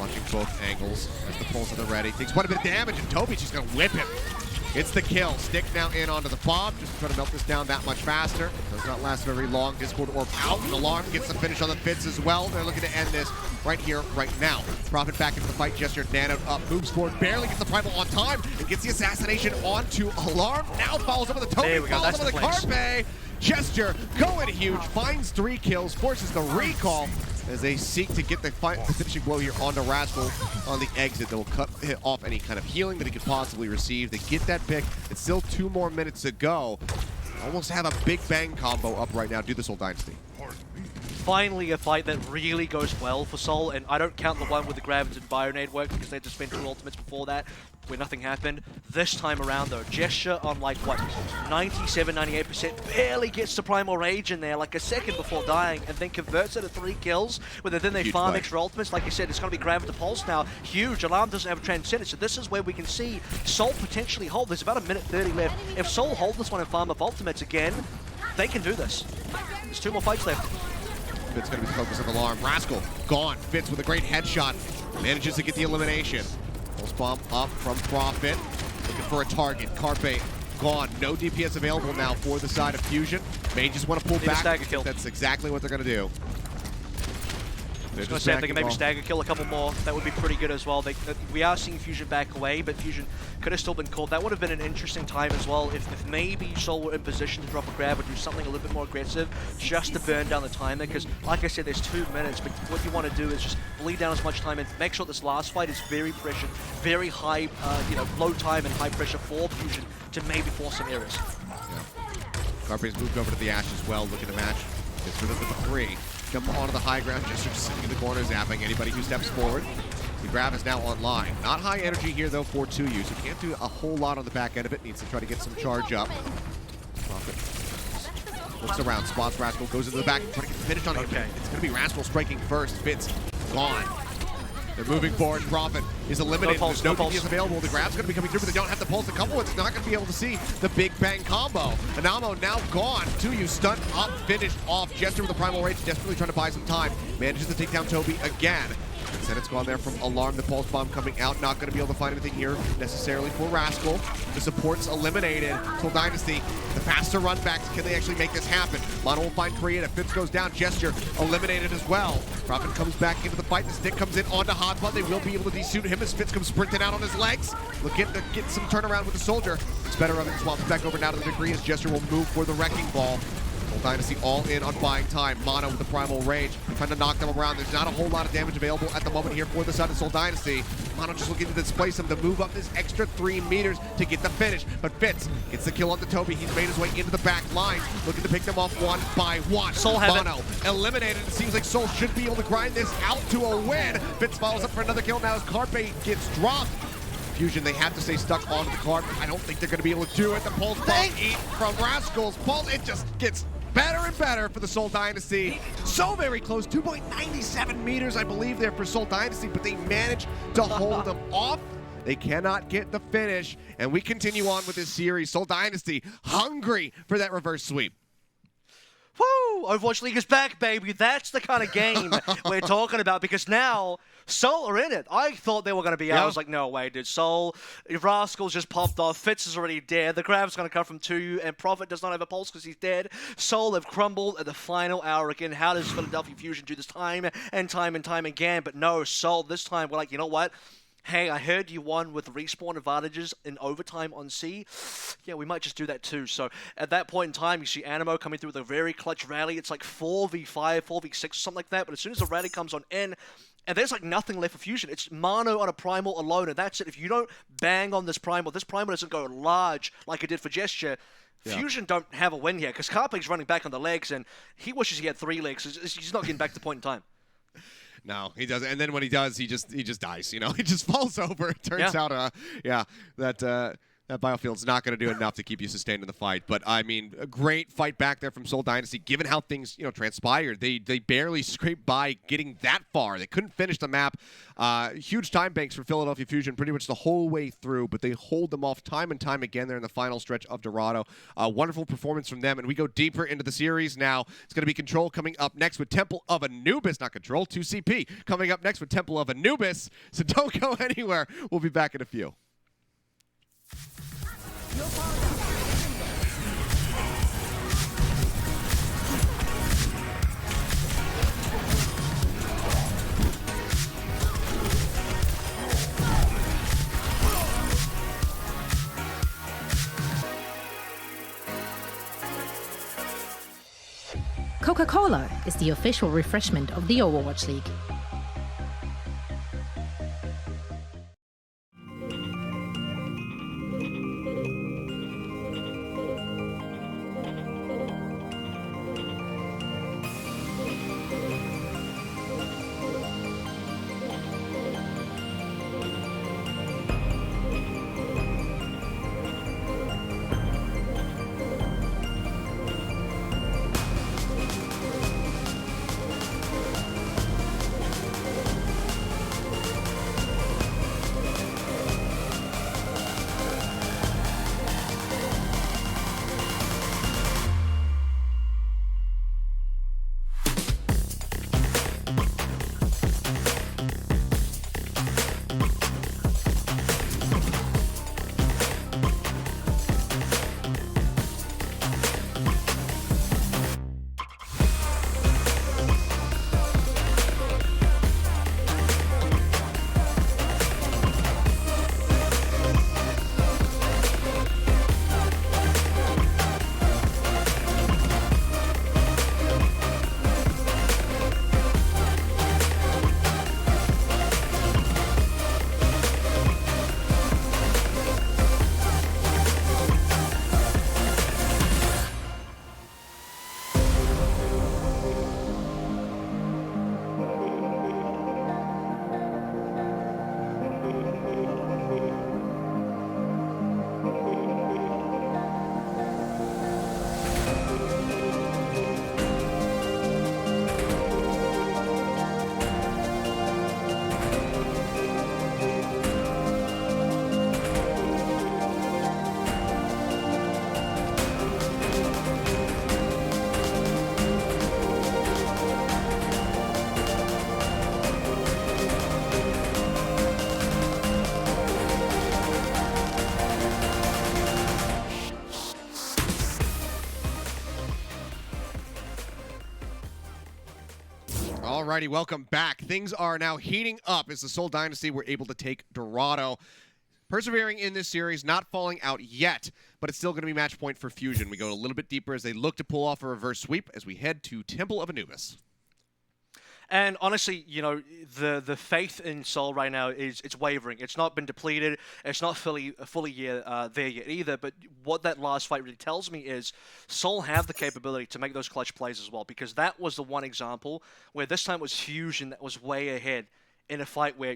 Watching both angles as the pulls are ready. Takes quite a bit of damage, and Toby's just going to whip him. It's the kill. Stick now in onto the bomb, just to try to melt this down that much faster. Does not last very long. Discord Orb out, and Alarm gets the finish on the Fitz as well. They're looking to end this right here, right now. Prophet back into the fight. Gesture nanoed up, moves forward, barely gets the Primal on time, and gets the assassination onto Alarm. Now follows up with the Toby, follows up with the Carpe. Gesture going huge, finds 3 kills, forces the recall as they seek to get the finishing blow here onto Rascal on the exit. That will cut off any kind of healing that he could possibly receive. They get that pick. It's still 2 more minutes to go. Almost have a big bang combo up right now. Do the Seoul Dynasty. Finally a fight that really goes well for Seoul, and I don't count the one with the grabs and Bionade work because they had to spend 2 ultimates before that where nothing happened. This time around though, Gesture on like what, 97, 98%, barely gets to Primal Rage in there like a second before dying, and then converts it to 3 kills, where then they farm extra ultimates. Like you said, it's going to be grab with the pulse now. Huge. Alarm doesn't have a transcendence, so this is where we can see Seoul potentially hold. There's about 1:30 left. If Seoul hold this one and farm up ultimates again, they can do this. There's 2 more fights left. Fitz going to be the focus of Alarm. Rascal gone. Fitz with a great headshot. Manages to get the elimination. Pulse bomb up from Prophet. Looking for a target. Carpe gone. No DPS available now for the side of Fusion. May just want to pull back. Stagger kill. That's exactly what they're going to do. I was going to say if they can maybe stagger kill a couple more, that would be pretty good as well. We are seeing Fusion back away, but Fusion could have still been called. That would have been an interesting time as well if maybe Seoul were in position to drop a grab or do something a little bit more aggressive just to burn down the timer, because like I said, there's 2 minutes, but what you want to do is just bleed down as much time and make sure this last fight is very pressured, very high, low time and high pressure for Fusion to maybe force some errors. Yeah. Carpe's moved over to the Ash as well, looking to match. Gets rid of the 3. Jump onto the high ground, just sitting in the corner, zapping anybody who steps forward. The grab is now online. Not high energy here, though, for 2U, so can't do a whole lot on the back end of it. Needs to try to get some charge up. Prophet looks around, spots Rascal, goes into the back, trying to get the finish on him. Okay. It's going to be Rascal striking first. Fitz gone. They're moving forward. Prophet is eliminated. There's no DPS available. The grab's going to be coming through, but they don't have the pulse. The couple it's not going to be able to see the big bang combo. Anamo now gone. 2U stunned up, finished off. Jester with the Primal Rage, desperately trying to buy some time. Manages to take down Toby again. Instead, it's gone there from Alarm. The pulse bomb coming out. Not going to be able to find anything here necessarily for Rascal. The support's eliminated. Seoul Dynasty, the faster run backs. Can they actually make this happen? Mono will find creative. Fitz goes down. Gesture eliminated as well. Prophet comes back into the fight. The stick comes in onto Hotbot. They will be able to desuit him as Fitz comes sprinting out on his legs. Looking to get some turnaround with the soldier. It's better of it. Swaps back over now to the degree as Gesture will move for the wrecking ball. Seoul Dynasty all in on buying time. Mono with the Primal Rage, trying to knock them around. There's not a whole lot of damage available at the moment here for the side of Seoul Dynasty. Mono just looking to displace him to move up this extra 3 meters to get the finish. But Fitz gets the kill on the Toby. He's made his way into the back line, looking to pick them off 1 by 1. Seoul Mono eliminated. It seems like Seoul should be able to grind this out to a win. Fitz follows up for another kill now as Carpe gets dropped. Fusion, they have to stay stuck onto the card. I don't think they're going to be able to do it. The pulse bomb eat from Rascal's pulse. It just gets better and better for the Seoul Dynasty. So very close, 2.97 meters, I believe, there for Seoul Dynasty, but they managed to hold them off. They cannot get the finish, and we continue on with this series. Seoul Dynasty hungry for that reverse sweep. Woo! Overwatch League is back, baby. That's the kind of game we're talking about, because now Seoul are in it. I thought they were going to be out. I was like, no way, dude. Seoul, Rascals just popped off. Fitz is already dead. The grab's going to come from 2, and Prophet does not have a pulse because he's dead. Seoul have crumbled at the final hour again. How does Philadelphia Fusion do this time and time again? But no, Seoul, this time we're like, you know what? Hey, I heard you won with respawn advantages in overtime on C. Yeah, we might just do that too. So at that point in time, you see Animo coming through with a very clutch rally. It's like 4v5, 4v6, something like that. But as soon as the rally comes on in, and there's like nothing left for Fusion. It's Mano on a Primal alone, and that's it. If you don't bang on this Primal doesn't go large like it did for Gesture. Fusion don't have a win here, because Carpeg's running back on the legs, and he wishes he had 3 legs. He's not getting back to the point in time. No, he doesn't. And then when he does, he just dies. You know, he just falls over. It turns out, that Biofield's not going to do enough to keep you sustained in the fight. But I mean, a great fight back there from Seoul Dynasty. Given how things transpired, they barely scraped by getting that far. They couldn't finish the map. Huge time banks for Philadelphia Fusion pretty much the whole way through, but they hold them off time and time again there in the final stretch of Dorado. Wonderful performance from them, and we go deeper into the series now. It's going to be Control coming up next with Temple of Anubis, not Control, 2CP coming up next with Temple of Anubis. So don't go anywhere. We'll be back in a few. Coca-Cola is the official refreshment of the Overwatch League. Alrighty, welcome back. Things are now heating up as the Seoul Dynasty were able to take Dorado. Persevering in this series, not falling out yet, but it's still going to be match point for Fusion. We go a little bit deeper as they look to pull off a reverse sweep as we head to Temple of Anubis. And honestly, you know, the faith in Seoul right now it's wavering. It's not been depleted. It's not fully there yet either. But what that last fight really tells me is Seoul have the capability to make those clutch plays as well, because that was the one example where this time it was Fusion that was way ahead in a fight where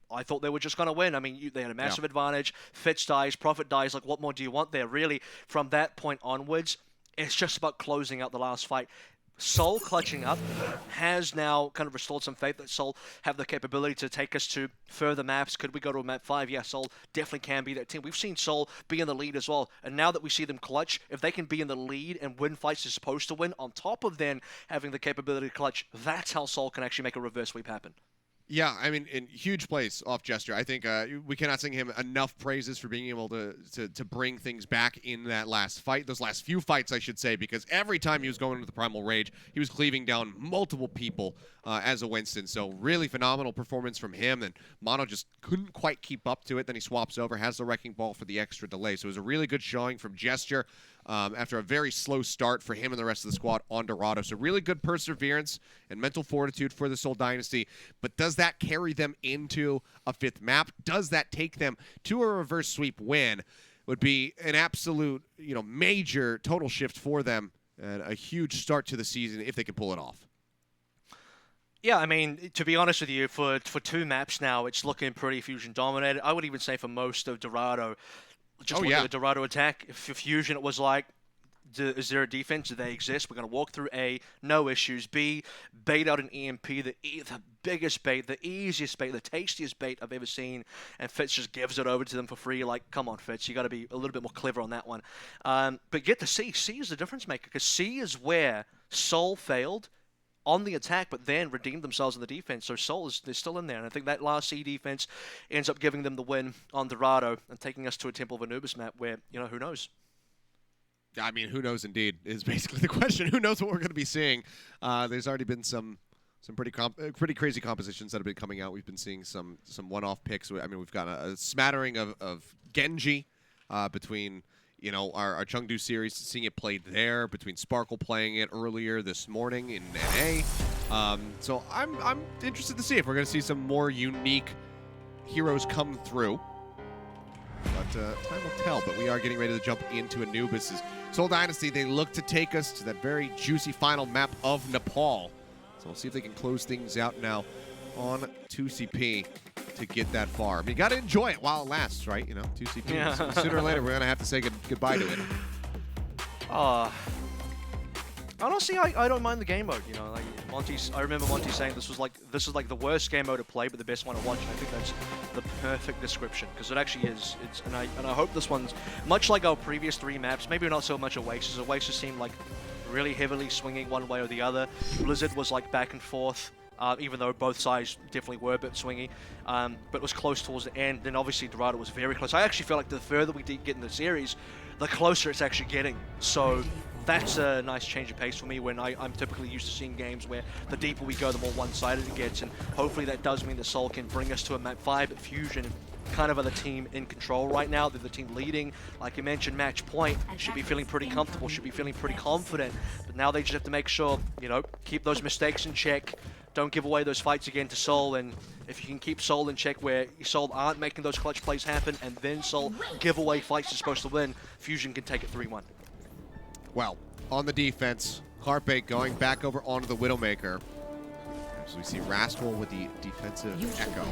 I thought they were just going to win. I mean, they had a massive advantage. Fitz dies, Prophet dies. Like, what more do you want there, really? From that point onwards, it's just about closing out the last fight. Seoul clutching up has now kind of restored some faith that Seoul have the capability to take us to further maps. Could we go to a map 5? Yeah, Seoul definitely can be that team. We've seen Seoul be in the lead as well, and now that we see them clutch, if they can be in the lead and win fights they're supposed to win, on top of then having the capability to clutch, that's how Seoul can actually make a reverse sweep happen. Yeah, I mean, in huge plays off Gesture. I think we cannot sing him enough praises for being able to bring things back in that last fight, those last few fights, I should say, because every time he was going into the Primal Rage, he was cleaving down multiple people as a Winston. So really phenomenal performance from him, and Mono just couldn't quite keep up to it. Then he swaps over, has the Wrecking Ball for the extra delay. So it was a really good showing from Gesture. After a very slow start for him and the rest of the squad on Dorado. So really good perseverance and mental fortitude for the Seoul Dynasty. But does that carry them into a 5th map? Does that take them to a reverse sweep win? Would be an absolute, major total shift for them and a huge start to the season if they can pull it off. Yeah, I mean, to be honest with you, for 2 maps now, it's looking pretty Fusion dominated. I would even say for most of Dorado. Just look at the Dorado attack. For Fusion, it was like, is there a defense? Do they exist? We're going to walk through A, no issues. B, bait out an EMP, the biggest bait, the easiest bait, the tastiest bait I've ever seen. And Fitz just gives it over to them for free. Like, come on, Fitz, you got to be a little bit more clever on that one. But get to C. C is the difference maker, because C is where Seoul failed on the attack, but then redeemed themselves in the defense. So Seoul they're still in there, and I think that last C defense ends up giving them the win on Dorado and taking us to a Temple of Anubis map where, who knows? I mean, who knows indeed is basically the question. Who knows what we're going to be seeing? There's already been some pretty crazy compositions that have been coming out. We've been seeing some one-off picks. I mean, we've got a smattering of Genji between our Chengdu series, seeing it played there, between Sparkle playing it earlier this morning in NA. So I'm interested to see if we're going to see some more unique heroes come through. But time will tell. But we are getting ready to jump into Anubis. Seoul Dynasty, they look to take us to that very juicy final map of Nepal. So we'll see if they can close things out now on 2CP to get that far. I mean, you got to enjoy it while it lasts, right? 2CP. Yeah. So sooner or later, we're going to have to say goodbye to it. Honestly, I don't mind the game mode. Like I remember Monty saying this is like the worst game mode to play, but the best one to watch. And I think that's the perfect description, because it actually is. And I hope this one's much like our previous 3 maps. Maybe not so much Oasis. Oasis seemed like really heavily swinging one way or the other. Blizzard was like back and forth. Even though both sides definitely were a bit swingy, but it was close towards the end. Then obviously Dorado was very close. I actually feel like the further we get in the series, the closer it's actually getting. So that's a nice change of pace for me, when I'm typically used to seeing games where the deeper we go, the more one-sided it gets. And hopefully that does mean that Seoul can bring us to a map 5, but Fusion kind of are the team in control right now. They're the team leading. Like you mentioned, match point, should be feeling pretty comfortable, should be feeling pretty confident. But now they just have to make sure, keep those mistakes in check. Don't give away those fights again to Seoul, and if you can keep Seoul in check where Seoul aren't making those clutch plays happen, and then Seoul give away fights they're supposed to win, Fusion can take it 3-1. Well, on the defense, Carpe going back over onto the Widowmaker. So we see Rascal with the defensive Echo.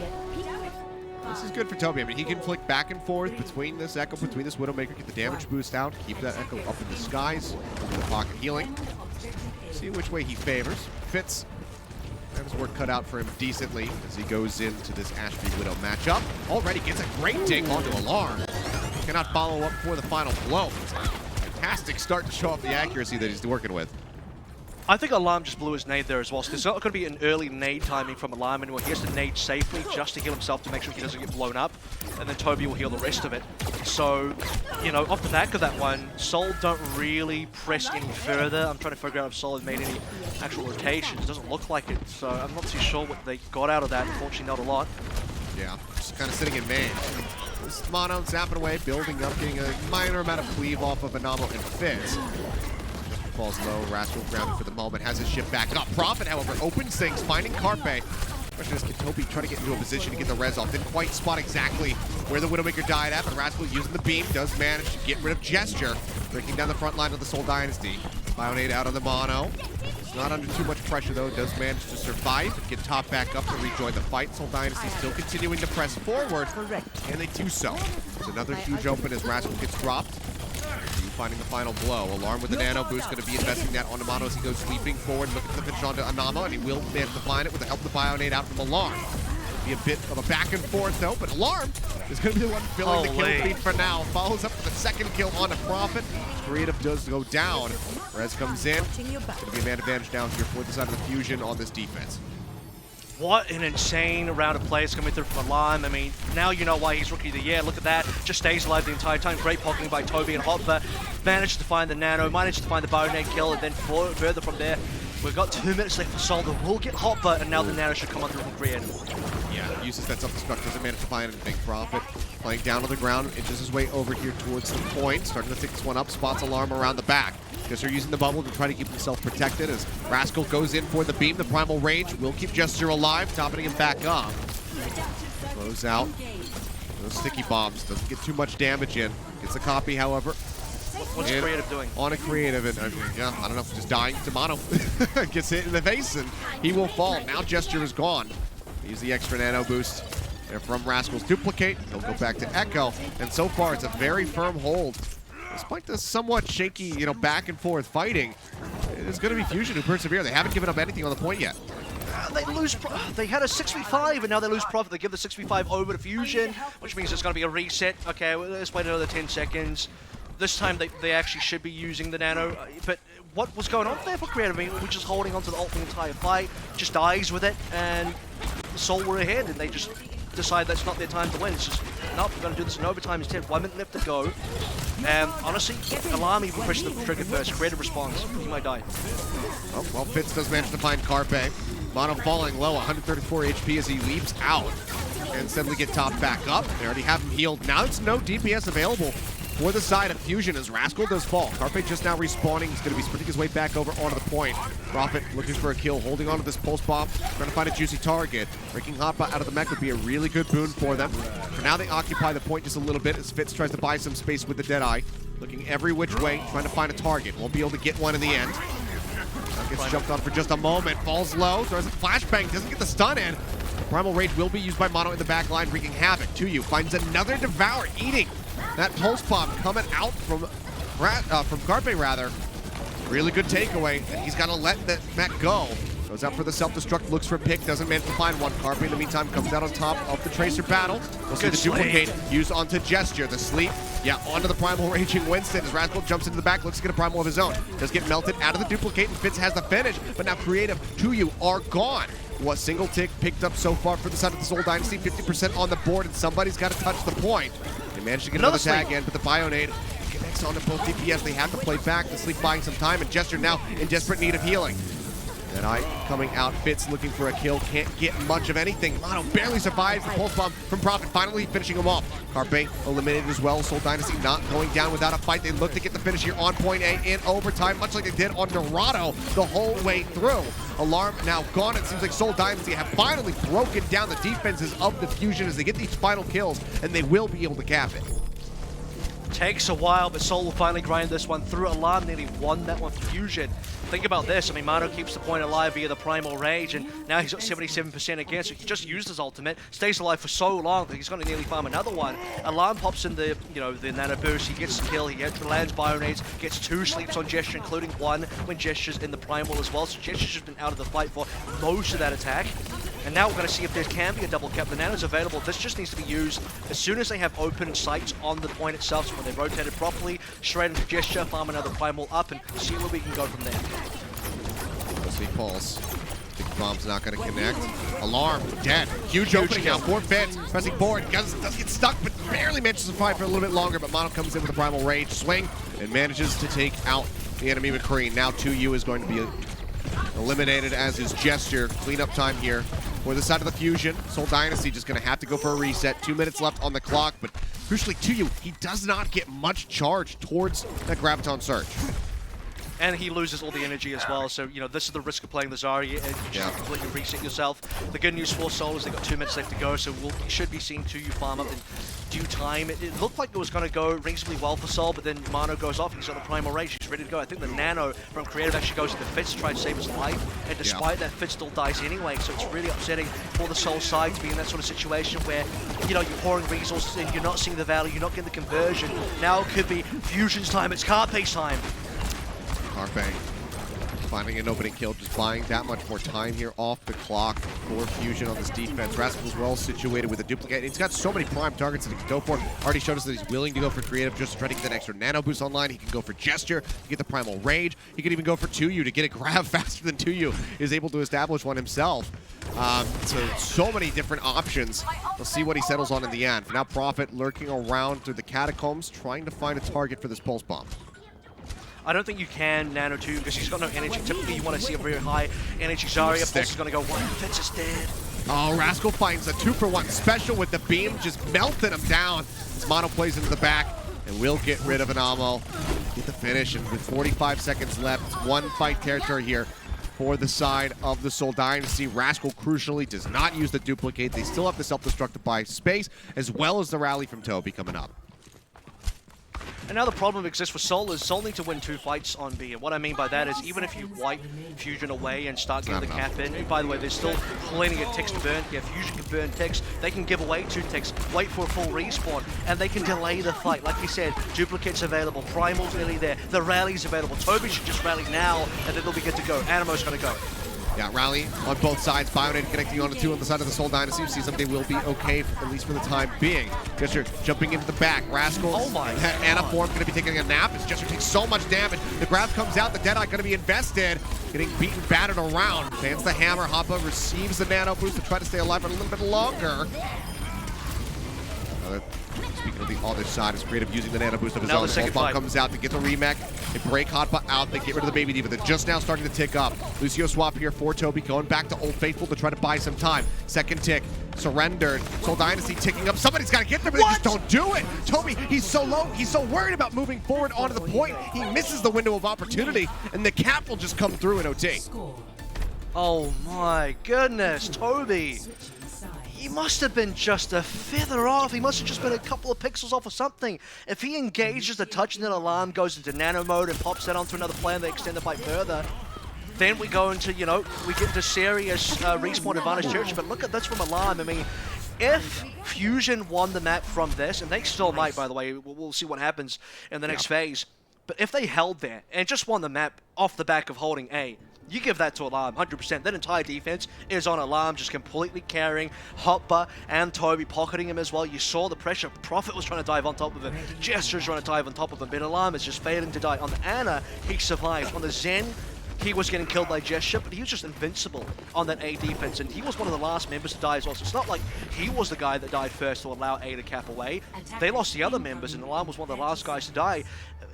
This is good for Toby. I mean, he can flick back and forth between this Echo, between this Widowmaker, get the damage boost out, keep that Echo up in the skies, in the pocket healing. See which way he favors. Fitz. His work cut out for him decently as he goes into this Ashby Widow matchup. Already gets a great dig onto Alarm. Cannot follow up for the final blow. Fantastic start to show off the accuracy that he's working with. I think Alarm just blew his nade there as well, so there's not going to be an early nade timing from Alarm anymore. He has to nade safely just to heal himself to make sure he doesn't get blown up, and then Toby will heal the rest of it. So, off the back of that one, Seoul don't really press any further. I'm trying to figure out if Seoul has made any actual rotations. It doesn't look like it, so I'm not too sure what they got out of that. Unfortunately, not a lot. Yeah, just kind of sitting in main. This Mono zapping away, building up, getting a minor amount of cleave off of Anomal and Fitz. Falls low, Rascal grounded for the moment, has his ship back up. Prophet, however, opens things, finding Carpe. Question is, can Toby try to get into a position to get the res off? Didn't quite spot exactly where the Widowmaker died at, but Rascal using the beam does manage to get rid of Gesture, breaking down the front line of the Seoul Dynasty. Bionade out on the Mono. He's not under too much pressure though, does manage to survive and get top back up to rejoin the fight. Seoul Dynasty still continuing to press forward, and they do so. There's another huge open as Rascal gets dropped. finding the final blow. Alarm with the nano boost, going to be investing that onto Mono as he goes sweeping forward, looking for the finish onto Anama, and he will manage to find it with the help of the Bionade out from Alarm. Be a bit of a back and forth though, but Alarm is going to be the one filling the kill feed for now. Follows up with the second kill on a Prophet. Creative does go down. Rez comes in. Going to be a man advantage down here for the side of the Fusion on this defense. What an insane round of players coming through from Alarm. I mean, now you know why he's Rookie of the Year. Look at that. Just stays alive the entire time. Great pocketing by Toby and Hopper. Managed to find the nano, managed to find the Bionade kill, and then further from there, we've got 2 minutes left for Sol. We'll get Hopper, and now the nano should come on through from Creative. Yeah, uses that self-destruct, doesn't manage to find anything. Prophet playing down on the ground, inches his way over here towards the point, starting to pick this one up, spots Alarm around the back. Jester using the bubble to try to keep himself protected as Rascal goes in for the beam. The Primal Rage will keep Jester alive, topping him back up. Throws out those sticky bombs, doesn't get too much damage in. Gets a copy, however. What's Creative doing? On a Creative, and yeah, I don't know, just dying to Mono. Gets hit in the face, and he will fall. Now Gesture is gone. Use the extra nano boost there from Rascal's duplicate. He'll go back to Echo, and so far it's a very firm hold. Despite the somewhat shaky, back and forth fighting, it is going to be Fusion who persevere. They haven't given up anything on the point yet. They had a 6v5, and now they lose Prophet. They give the 6v5 over to Fusion, which means it's going to be a reset. Okay, well, let's wait another 10 seconds. This time they actually should be using the nano, but what was going on there for Creative? I mean, we're just holding onto the ult the entire fight, just dies with it, and Seoul were ahead, and they just decide that's not their time to win. It's just, nope, we're going to do this in overtime instead. 1 minute left to go. And honestly, Alarm even pushed the trigger first. Creative response. He might die. Oh, well, Fitz does manage to find Carpe. Mono falling low, 134 HP as he leaps out. And suddenly get topped back up. They already have him healed. Now it's no DPS available for the side of Fusion as Rascal does fall. Carpe just now respawning. He's going to be sprinting his way back over onto the point. Prophet looking for a kill, holding onto this pulse bomb, trying to find a juicy target. Breaking Hoppa out of the mech would be a really good boon for them. For now, they occupy the point just a little bit as Fitz tries to buy some space with the Deadeye. Looking every which way, trying to find a target. Won't be able to get one in the end. Gets jumped on for just a moment, falls low, throws a flashbang, doesn't get the stun in. Primal Rage will be used by Mono in the back line, wreaking havoc. To finds another Devour, eating that pulse bomb coming out from Carpe rather. Really good takeaway, and he's got to let that mech go. Goes out for the self-destruct, looks for a pick, doesn't manage to find one. Carpe in the meantime comes out on top of the Tracer battle. We'll see the duplicate used onto Gesture. The sleep, onto the Primal Raging Winston as Rascal jumps into the back, looks to get a Primal of his own. Does get melted out of the duplicate, and Fitz has the finish, but now Creative, 2U are gone. What single tick picked up so far for the side of the Seoul Dynasty, 50% on the board, and somebody's got to touch the point. They managed to get another tag in, but the Bionade connects onto both DPS. They have to play back. The sleep buying some time, and Gesture now in desperate need of healing. Deadeye coming out, Fitz looking for a kill, can't get much of anything. Mono barely survives the pulse bomb from Prophet, finally finishing him off. Carpe eliminated as well. Seoul Dynasty not going down without a fight. They look to get the finish here on point A in overtime, much like they did on Dorado the whole way through. Alarm now gone. It seems like Seoul Dynasty have finally broken down the defenses of the Fusion as they get these final kills, and they will be able to cap it. Takes a while, but Seoul will finally grind this one through. Alarm nearly won that one for Fusion. Think about this. I mean, Mono keeps the point alive via the Primal Rage, and now he's got 77% again, so he just used his ultimate, stays alive for so long that he's going to nearly farm another one. Alarm pops in the, the nano boost, he gets the kill, he lands Bionades, gets 2 sleeps on Gesture, including 1 when Gesture's in the Primal as well, so Gesture's just been out of the fight for most of that attack. And now we're going to see if there can be a double cap. The nano's available. This just needs to be used as soon as they have open sights on the point itself. So when they rotate it properly, straight into Gesture, farm another Primal up, and see where we can go from there. We'll see Pulse. Big bomb's not going to connect. Alarm, dead. Huge opening now for Fitz. Pressing forward, does get stuck, but barely manages to survive for a little bit longer. But Mono comes in with a Primal Rage swing and manages to take out the enemy McCree. Now 2U is going to be eliminated as is Gesture. Cleanup time here for the side of the Fusion. Seoul Dynasty just going to have to go for a reset. 2 minutes left on the clock, but crucially 2U, he does not get much charge towards that Graviton Surge. And he loses all the energy as well, so, you know, this is the risk of playing the Zarya, and you just completely reset yourself. The good news for Seoul is they've got 2 minutes left to go, so we should be seeing 2U farm up in due time. It looked like it was going to go reasonably well for Seoul, but then Mano goes off, he's got the Primal Rage, he's ready to go. I think the Nano from Creative actually goes into Fitz to try to save his life, and despite that, Fitz still dies anyway, so it's really upsetting for the Seoul side to be in that sort of situation where, you know, you're pouring resources in, you're not seeing the value, you're not getting the conversion. Now it could be Fusion's time, it's Carpe's time. Carpe finding an opening kill, just buying that much more time here off the clock for Fusion on this defense. Rascal's well situated with a duplicate. He's got so many prime targets that he can go for. Already showed us that he's willing to go for creative just to try to get that extra nano boost online. He can go for gesture to get the primal rage. He can even go for 2U to get a grab faster than 2U is able to establish one himself. So many different options. We'll see what he settles on in the end. For now, Prophet lurking around through the catacombs, trying to find a target for this pulse bomb. I don't think you can Nano 2 because he's got no energy. Typically, you want to see a very high energy Zarya. Pulse is going to go one. Fitz is dead. Oh, Rascal finds a 2-for-1 special with the beam, just melting him down. As Mono plays into the back, and will get rid of an ammo. Get the finish, and with 45 seconds left, it's one fight territory here for the side of the Seoul Dynasty. Rascal, crucially, does not use the duplicate. They still have to self-destruct to buy space, as well as the rally from Toby coming up. And now the problem exists for Seoul is Seoul need to win 2 fights on B. And what I mean by that is even if you wipe Fusion away and start getting the cap in, and by the way, there's still plenty of ticks to burn. Yeah, Fusion can burn ticks. They can give away 2 ticks, wait for a full respawn, and they can delay the fight. Like you said, duplicates available, Primal's nearly there, the rally's available. Toby should just rally now, and then they'll be good to go. Animo's gonna go. Yeah, rally on both sides. Bionade connecting on the 2 on the side of the Seoul Dynasty. You see something will be okay, at least for the time being. Gesture jumping into the back. Rascal. Oh my God. Anna Form going to be taking a nap as Gesture takes so much damage. The grab comes out. The Deadeye going to be invested. Getting beaten, battered around. Fans the hammer. Hoppa receives the nano boost to try to stay alive for a little bit longer. Speaking of the other side, is Creative using the nano boost of his own. The bomb comes out to get the remake. They break Hotba out. They get rid of the Baby Diva. They're just now starting to tick up. Lucio swap here for Toby, going back to Old Faithful to try to buy some time. Second tick, surrendered. Seoul Dynasty ticking up. Somebody's got to get there, but they just don't do it. Toby, he's so low. He's so worried about moving forward onto the point. He misses the window of opportunity, and the cap will just come through in OT. Oh my goodness, Toby. He must have been just a feather off. He must have just been a couple of pixels off or something. If he engages the touch and then alarm goes into nano mode and pops that onto another player and they extend the fight further, then we go into, you know, we get into serious respawn advantage territory. But look at this from alarm. I mean, if Fusion won the map from this, and they still might, by the way, we'll see what happens in the next phase. But if they held there and just won the map off the back of holding A, you give that to Alarm, 100%. That entire defense is on Alarm, just completely carrying Hotba and Toby, pocketing him as well. You saw the pressure. Prophet was trying to dive on top of him. Gesture's trying to dive on top of him. But Alarm is just failing to die. On the Ana, he survived. On the Zen, he was getting killed by Gesture, but he was just invincible on that A defense, and he was one of the last members to die as well. So it's not like he was the guy that died first to allow A to cap away. They lost the other members, and Alarm was one of the last guys to die.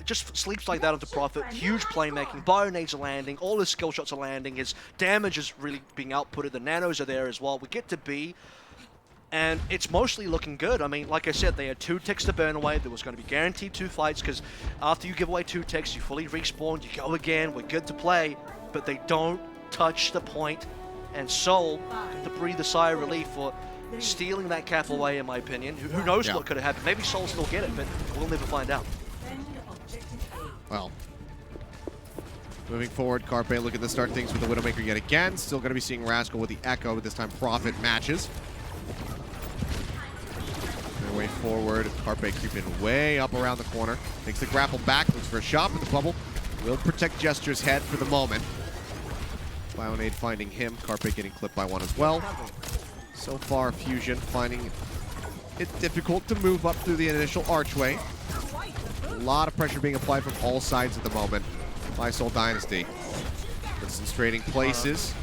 Just sleeps like that onto Prophet. Huge playmaking. Bionades are landing. All his skill shots are landing. His damage is really being outputted. The nanos are there as well. We get to B, and it's mostly looking good. I mean, like I said, they had 2 ticks to burn away. There was going to be guaranteed 2 fights because after you give away 2 ticks, you fully respawn. You go again. We're good to play, but they don't touch the point. And Seoul get to breathe a sigh of relief for stealing that cap away, in my opinion. Who knows what could have happened? Maybe Seoul still get it, but we'll never find out. Well, moving forward, Carpe looking to start things with the Widowmaker yet again. Still going to be seeing Rascal with the Echo, but this time Prophet matches. Their way forward, Carpe creeping way up around the corner. Takes the grapple back, looks for a shot, but the bubble will protect Gesture's head for the moment. Bionade finding him, Carpe getting clipped by one as well. So far, Fusion finding it difficult to move up through the initial archway. A lot of pressure being applied from all sides at the moment by Seoul Dynasty. Winston's trading places.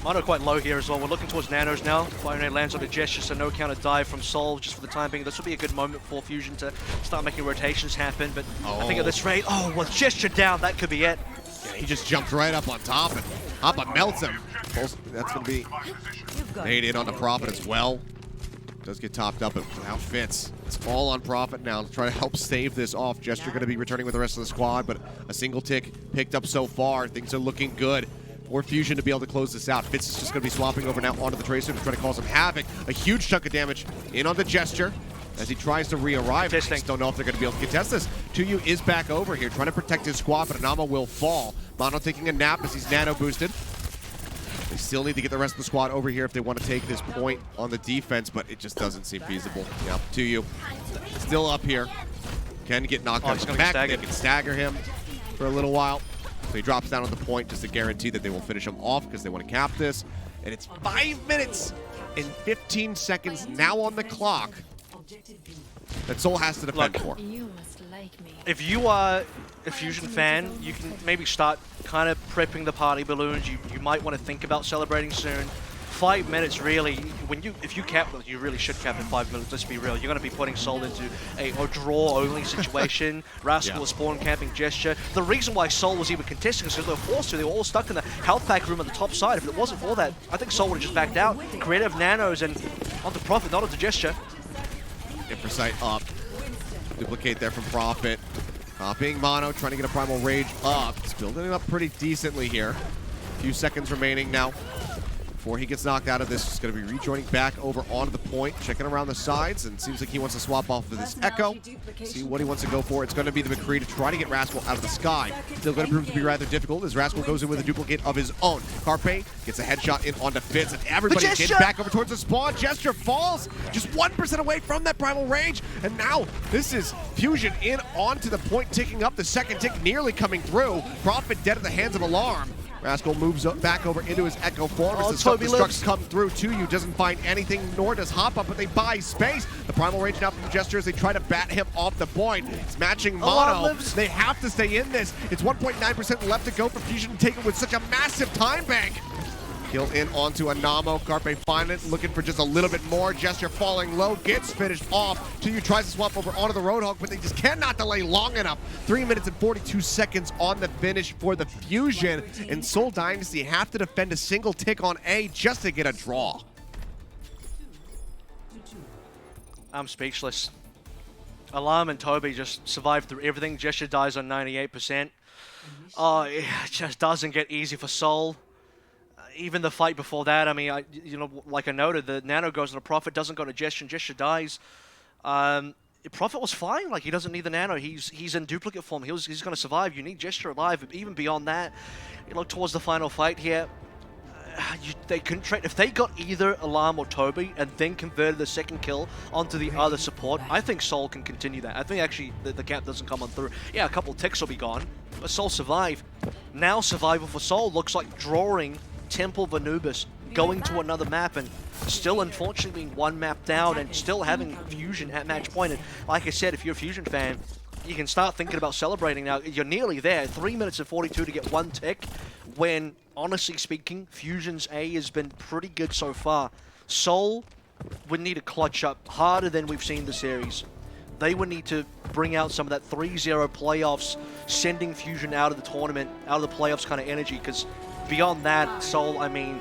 Mono quite low here as well. We're looking towards nanos now. Bionade lands on a gesture, so no counter dive from Seoul just for the time being. This will be a good moment for Fusion to start making rotations happen, but I think at this rate, with gesture down, that could be it. Yeah, he just jumped right up on top and Hoppa melts him. That's going to be made in on the Prophet as well. Does get topped up, but without Fitz. It's all on Prophet now to try to help stave this off. Gesture going to be returning with the rest of the squad, but a single tick picked up so far. Things are looking good. Or Fusion to be able to close this out. Fitz is just going to be swapping over now onto the Tracer to try to cause some havoc. A huge chunk of damage in on the Gesture as he tries to re-arrive. Just don't know if they're going to be able to contest this. 2U is back over here trying to protect his squad, but Anama will fall. Mono taking a nap as he's nano boosted. They still need to get the rest of the squad over here if they want to take this point on the defense, but it just doesn't seem feasible. Yeah, 2U still up here. Can get knocked out. They can stagger him for a little while. So he drops down on the point just to guarantee that they will finish him off because they want to cap this. And it's 5 minutes and 15 seconds now on the clock that Seoul has to defend for. If you are a Fusion fan, you can maybe start kind of prepping the party balloons. You might want to think about celebrating soon. 5 minutes, really. If you cap, you really should cap in 5 minutes. Let's be real. You're going to be putting Seoul into a draw-only situation. Rascal is spawn camping Gesture. The reason why Seoul was even contesting is because they were forced to. They were all stuck in the health pack room on the top side. If it wasn't for that, I think Seoul would have just backed out. Creative nanos and onto Prophet, not onto Gesture. Inversight up. Duplicate there from Prophet. Copying Mono, trying to get a Primal Rage up. It's building it up pretty decently here. A few seconds remaining now before he gets knocked out of this. He's going to be rejoining back over onto the point, checking around the sides, and seems like he wants to swap off of this Echo. See what he wants to go for. It's going to be the McCree to try to get Rascal out of the sky. Still going to prove to be rather difficult as Rascal goes in with a duplicate of his own. Carpe gets a headshot in onto Fitz, and everybody gets back over towards the spawn. Gesture falls just 1% away from that Primal Rage, and now this is Fusion in onto the point, ticking up. The second tick nearly coming through. Prophet dead at the hands of Alarm. Rascal moves up back over into his Echo form as the self-destructs come through. 2U doesn't find anything, nor does Hop Up, but they buy space. The Primal Rage now from Gesture as they try to bat him off the point. It's matching Mono. They have to stay in this. It's 1.9% left to go for Fusion to take it with such a massive time bank. Kill in onto Anamo. Carpe find it, looking for just a little bit more. Gesture falling low, gets finished off. 2U tries to swap over onto the Roadhog, but they just cannot delay long enough. 3 minutes and 42 seconds on the finish for the Fusion. And Seoul Dynasty have to defend a single tick on A just to get a draw. I'm speechless. Alarm and Toby just survived through everything. Gesture dies on 98%. Oh, it just doesn't get easy for Seoul. Even the fight before that, I mean, like I noted, the nano goes on a Prophet, doesn't go to Gesture, and Gesture dies. Prophet was fine, like he doesn't need the nano. He's in duplicate form. He's going to survive. You need Gesture alive. Even beyond that, you look towards the final fight here. They couldn't trade. If they got either Alarm or Toby and then converted the second kill onto the other support, I think Seoul can continue that. I think actually the cap doesn't come on through. Yeah, a couple of ticks will be gone, but Seoul survive. Now survival for Seoul looks like drawing Temple of Anubis, going to another map, and still unfortunately being one map down and still having Fusion at match point. And like I said, if you're a Fusion fan, you can start thinking about celebrating now. You're nearly there. 3 minutes and 42 to get one tick, when honestly speaking, Fusion's A has been pretty good so far. Seoul would need to clutch up harder than we've seen the series. They would need to bring out some of that 3-0 playoffs, sending Fusion out of the tournament, out of the playoffs kind of energy, because beyond that, Seoul, I mean,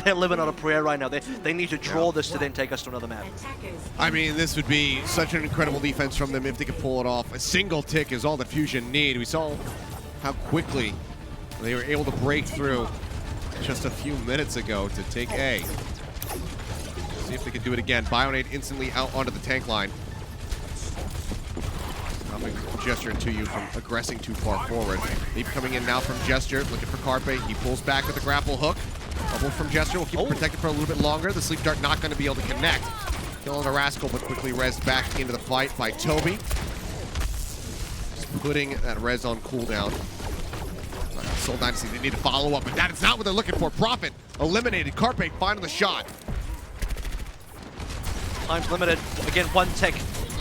they're living on a prayer right now. They need to draw this to then take us to another map. I mean, this would be such an incredible defense from them if they could pull it off. A single tick is all that Fusion need. We saw how quickly they were able to break through just a few minutes ago to take A. See if they can do it again. Bionade instantly out onto the tank line. Gesture and 2U from aggressing too far forward. Leap coming in now from Gesture, looking for Carpe. He pulls back with the grapple hook. Bubble from Gesture will keep him protected for a little bit longer. The sleep dart not going to be able to connect. Killing the Rascal, but quickly rezzed back into the fight by Toby. Just putting that res on cooldown. Seoul Dynasty, they need to follow up, but that is not what they're looking for. Prophet eliminated. Carpe finding the shot. Time's limited. Again, one tick.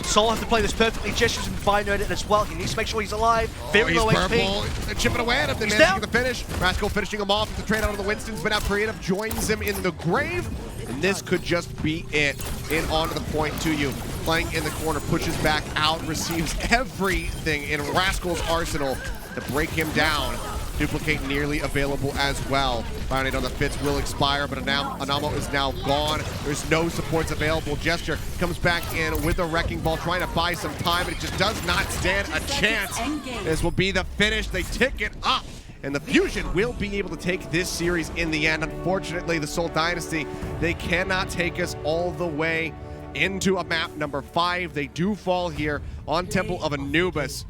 Seoul have to play this perfectly. Gesture's been binoted as well. He needs to make sure he's alive. Very low HP. They're chipping away at him. They managed to get the finish. Rascal finishing him off with the trade out of the Winstons, but now Creative joins him in the grave. And this could just be it. In onto the point. 2U playing in the corner, pushes back out, receives everything in Rascal's arsenal to break him down. Duplicate nearly available as well. Finally on the Fitz will expire, but Anamo is now gone. There's no supports available. Gesture comes back in with a Wrecking Ball, trying to buy some time, but it just does not stand a chance. This will be the finish. They tick it up, and the Fusion will be able to take this series in the end. Unfortunately, the Seoul Dynasty, they cannot take us all the way into a map number 5. They do fall here on Temple of Anubis.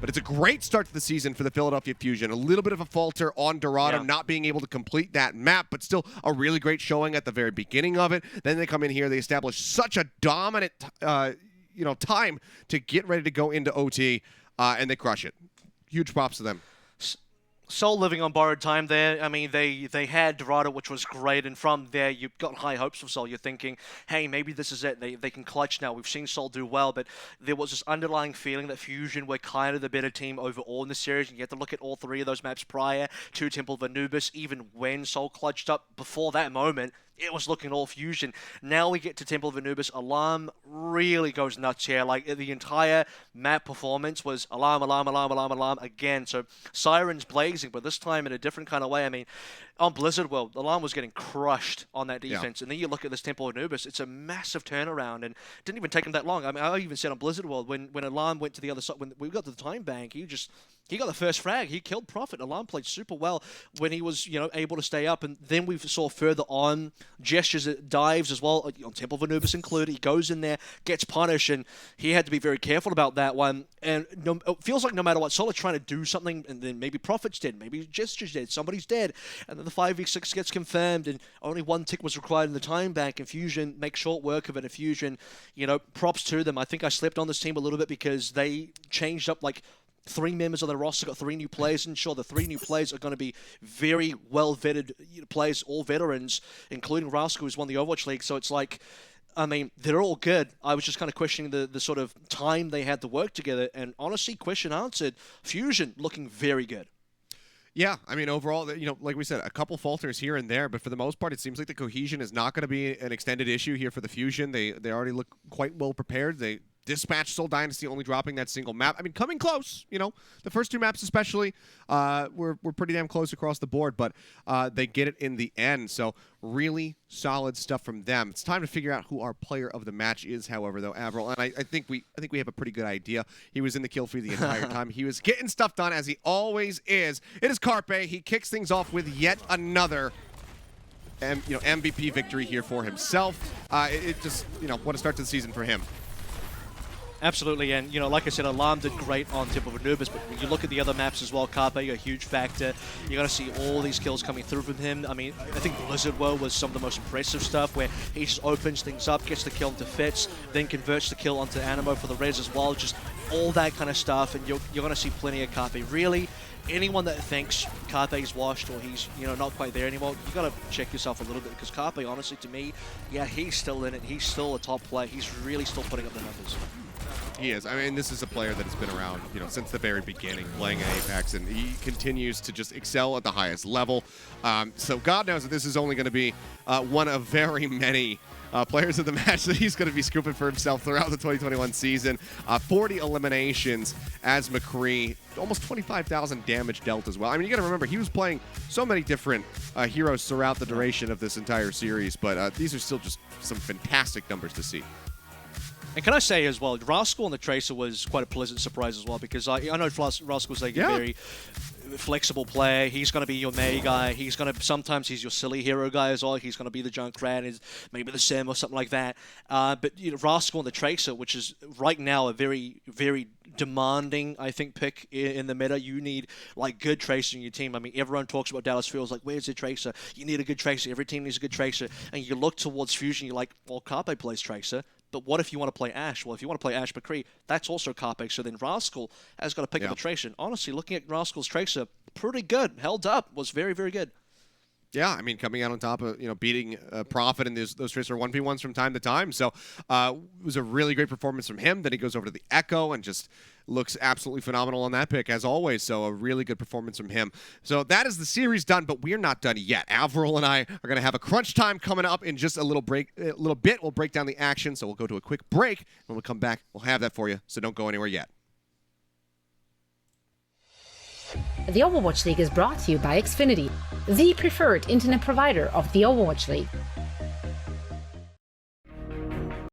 But it's a great start to the season for the Philadelphia Fusion. A little bit of a falter on Dorado, not being able to complete that map, but still a really great showing at the very beginning of it. Then they come in here, they establish such a dominant time to get ready to go into OT, and they crush it. Huge props to them. Seoul living on borrowed time there. I mean, they had Dorado, which was great, and from there you've got high hopes for Seoul. You're thinking, hey, maybe this is it. They can clutch now. We've seen Seoul do well, but there was this underlying feeling that Fusion were kind of the better team overall in the series, and you have to look at all 3 of those maps prior to Temple of Anubis. Even when Seoul clutched up before that moment, it was looking all Fusion. Now we get to Temple of Anubis. Alarm really goes nuts here. Like, the entire map performance was alarm, alarm, alarm, alarm, alarm again. So Sirens blazing, but this time in a different kind of way. I mean, on Blizzard World, Alarm was getting crushed on that defense. And then you look at this Temple of Anubis, it's a massive turnaround, and it didn't even take him that long. I mean, I even said on Blizzard World, when Alarm went to the other side, when we got to the time bank, he got the first frag. He killed Prophet. Alarm played super well when he was, able to stay up. And then we saw further on gestures, dives as well, on Temple of Anubis included. He goes in there, gets punished, and he had to be very careful about that one. And it feels like no matter what, Soul are trying to do something, and then maybe Prophet's dead, maybe Gesture's dead, somebody's dead. And then the 5v6 gets confirmed, and only 1 tick was required in the time bank. And Fusion make short work of it. And Fusion, props to them. I think I slept on this team a little bit because they changed up, 3 members of the roster, got 3 new players, and sure, the 3 new players are going to be very well-vetted players, all veterans, including Rascal, who's won the Overwatch League. So it's they're all good. I was just kind of questioning the sort of time they had to work together, and honestly, question answered. Fusion looking very good. Yeah, I mean, overall, like we said, a couple falters here and there, but for the most part, it seems like the cohesion is not going to be an extended issue here for the Fusion. They already look quite well prepared. They dispatched Seoul Dynasty, only dropping that single map. I mean, coming close, the first 2 maps especially were pretty damn close across the board, but they get it in the end. So really solid stuff from them. It's time to figure out who our player of the match is, however, though, Avril. And I think we have a pretty good idea. He was in the kill feed the entire time. He was getting stuff done, as he always is. It is Carpe. He kicks things off with yet another MVP victory here for himself. It just, what a start to the season for him. Absolutely, and like I said, Alarm did great on Temple of Anubis, but when you look at the other maps as well, Carpe, a huge factor. You're going to see all these kills coming through from him. I mean, I think Blizzard World was some of the most impressive stuff, where he just opens things up, gets the kill into Fitz, then converts the kill onto Animo for the res as well, just all that kind of stuff, and you're going to see plenty of Carpe. Really, anyone that thinks Carpe's washed or he's not quite there anymore, you got to check yourself a little bit, because Carpe, honestly, to me, yeah, he's still in it. He's still a top player. He's really still putting up the numbers. He is. I mean, this is a player that has been around, since the very beginning, playing in Apex, and he continues to just excel at the highest level. So God knows that this is only going to be one of very many players of the match that he's going to be scooping for himself throughout the 2021 season. 40 eliminations as McCree, almost 25,000 damage dealt as well. I mean, you got to remember, he was playing so many different heroes throughout the duration of this entire series, but these are still just some fantastic numbers to see. And can I say as well, Rascal on the Tracer was quite a pleasant surprise as well, because I know Rascal's a very flexible player. He's going to be your May guy. Sometimes he's your silly hero guy as well. He's going to be the Junkrat, maybe the Sim or something like that. But Rascal on the Tracer, which is right now a very, very demanding, I think, pick in the meta. You need good Tracer in your team. I mean, everyone talks about Dallas Fields, where's the Tracer? You need a good Tracer. Every team needs a good Tracer. And you look towards Fusion, you're like, well, Carpe plays Tracer. But what if you want to play Ash? Well, if you want to play Ash McCree, that's also Carpe. So then Rascal has got to pick up a Tracer. And honestly, looking at Rascal's Tracer, pretty good. Held up. Was very, very good. Yeah, I mean, coming out on top of, beating Prophet in those Tracer 1v1s from time to time. So it was a really great performance from him. Then he goes over to the Echo and just looks absolutely phenomenal on that pick, as always. So a really good performance from him. So that is the series done, but we're not done yet. Avril and I are going to have a crunch time coming up in just a little bit. We'll break down the action, so we'll go to a quick break. When we come back, we'll have that for you, so don't go anywhere yet. The Overwatch League is brought to you by Xfinity, the preferred internet provider of the Overwatch League.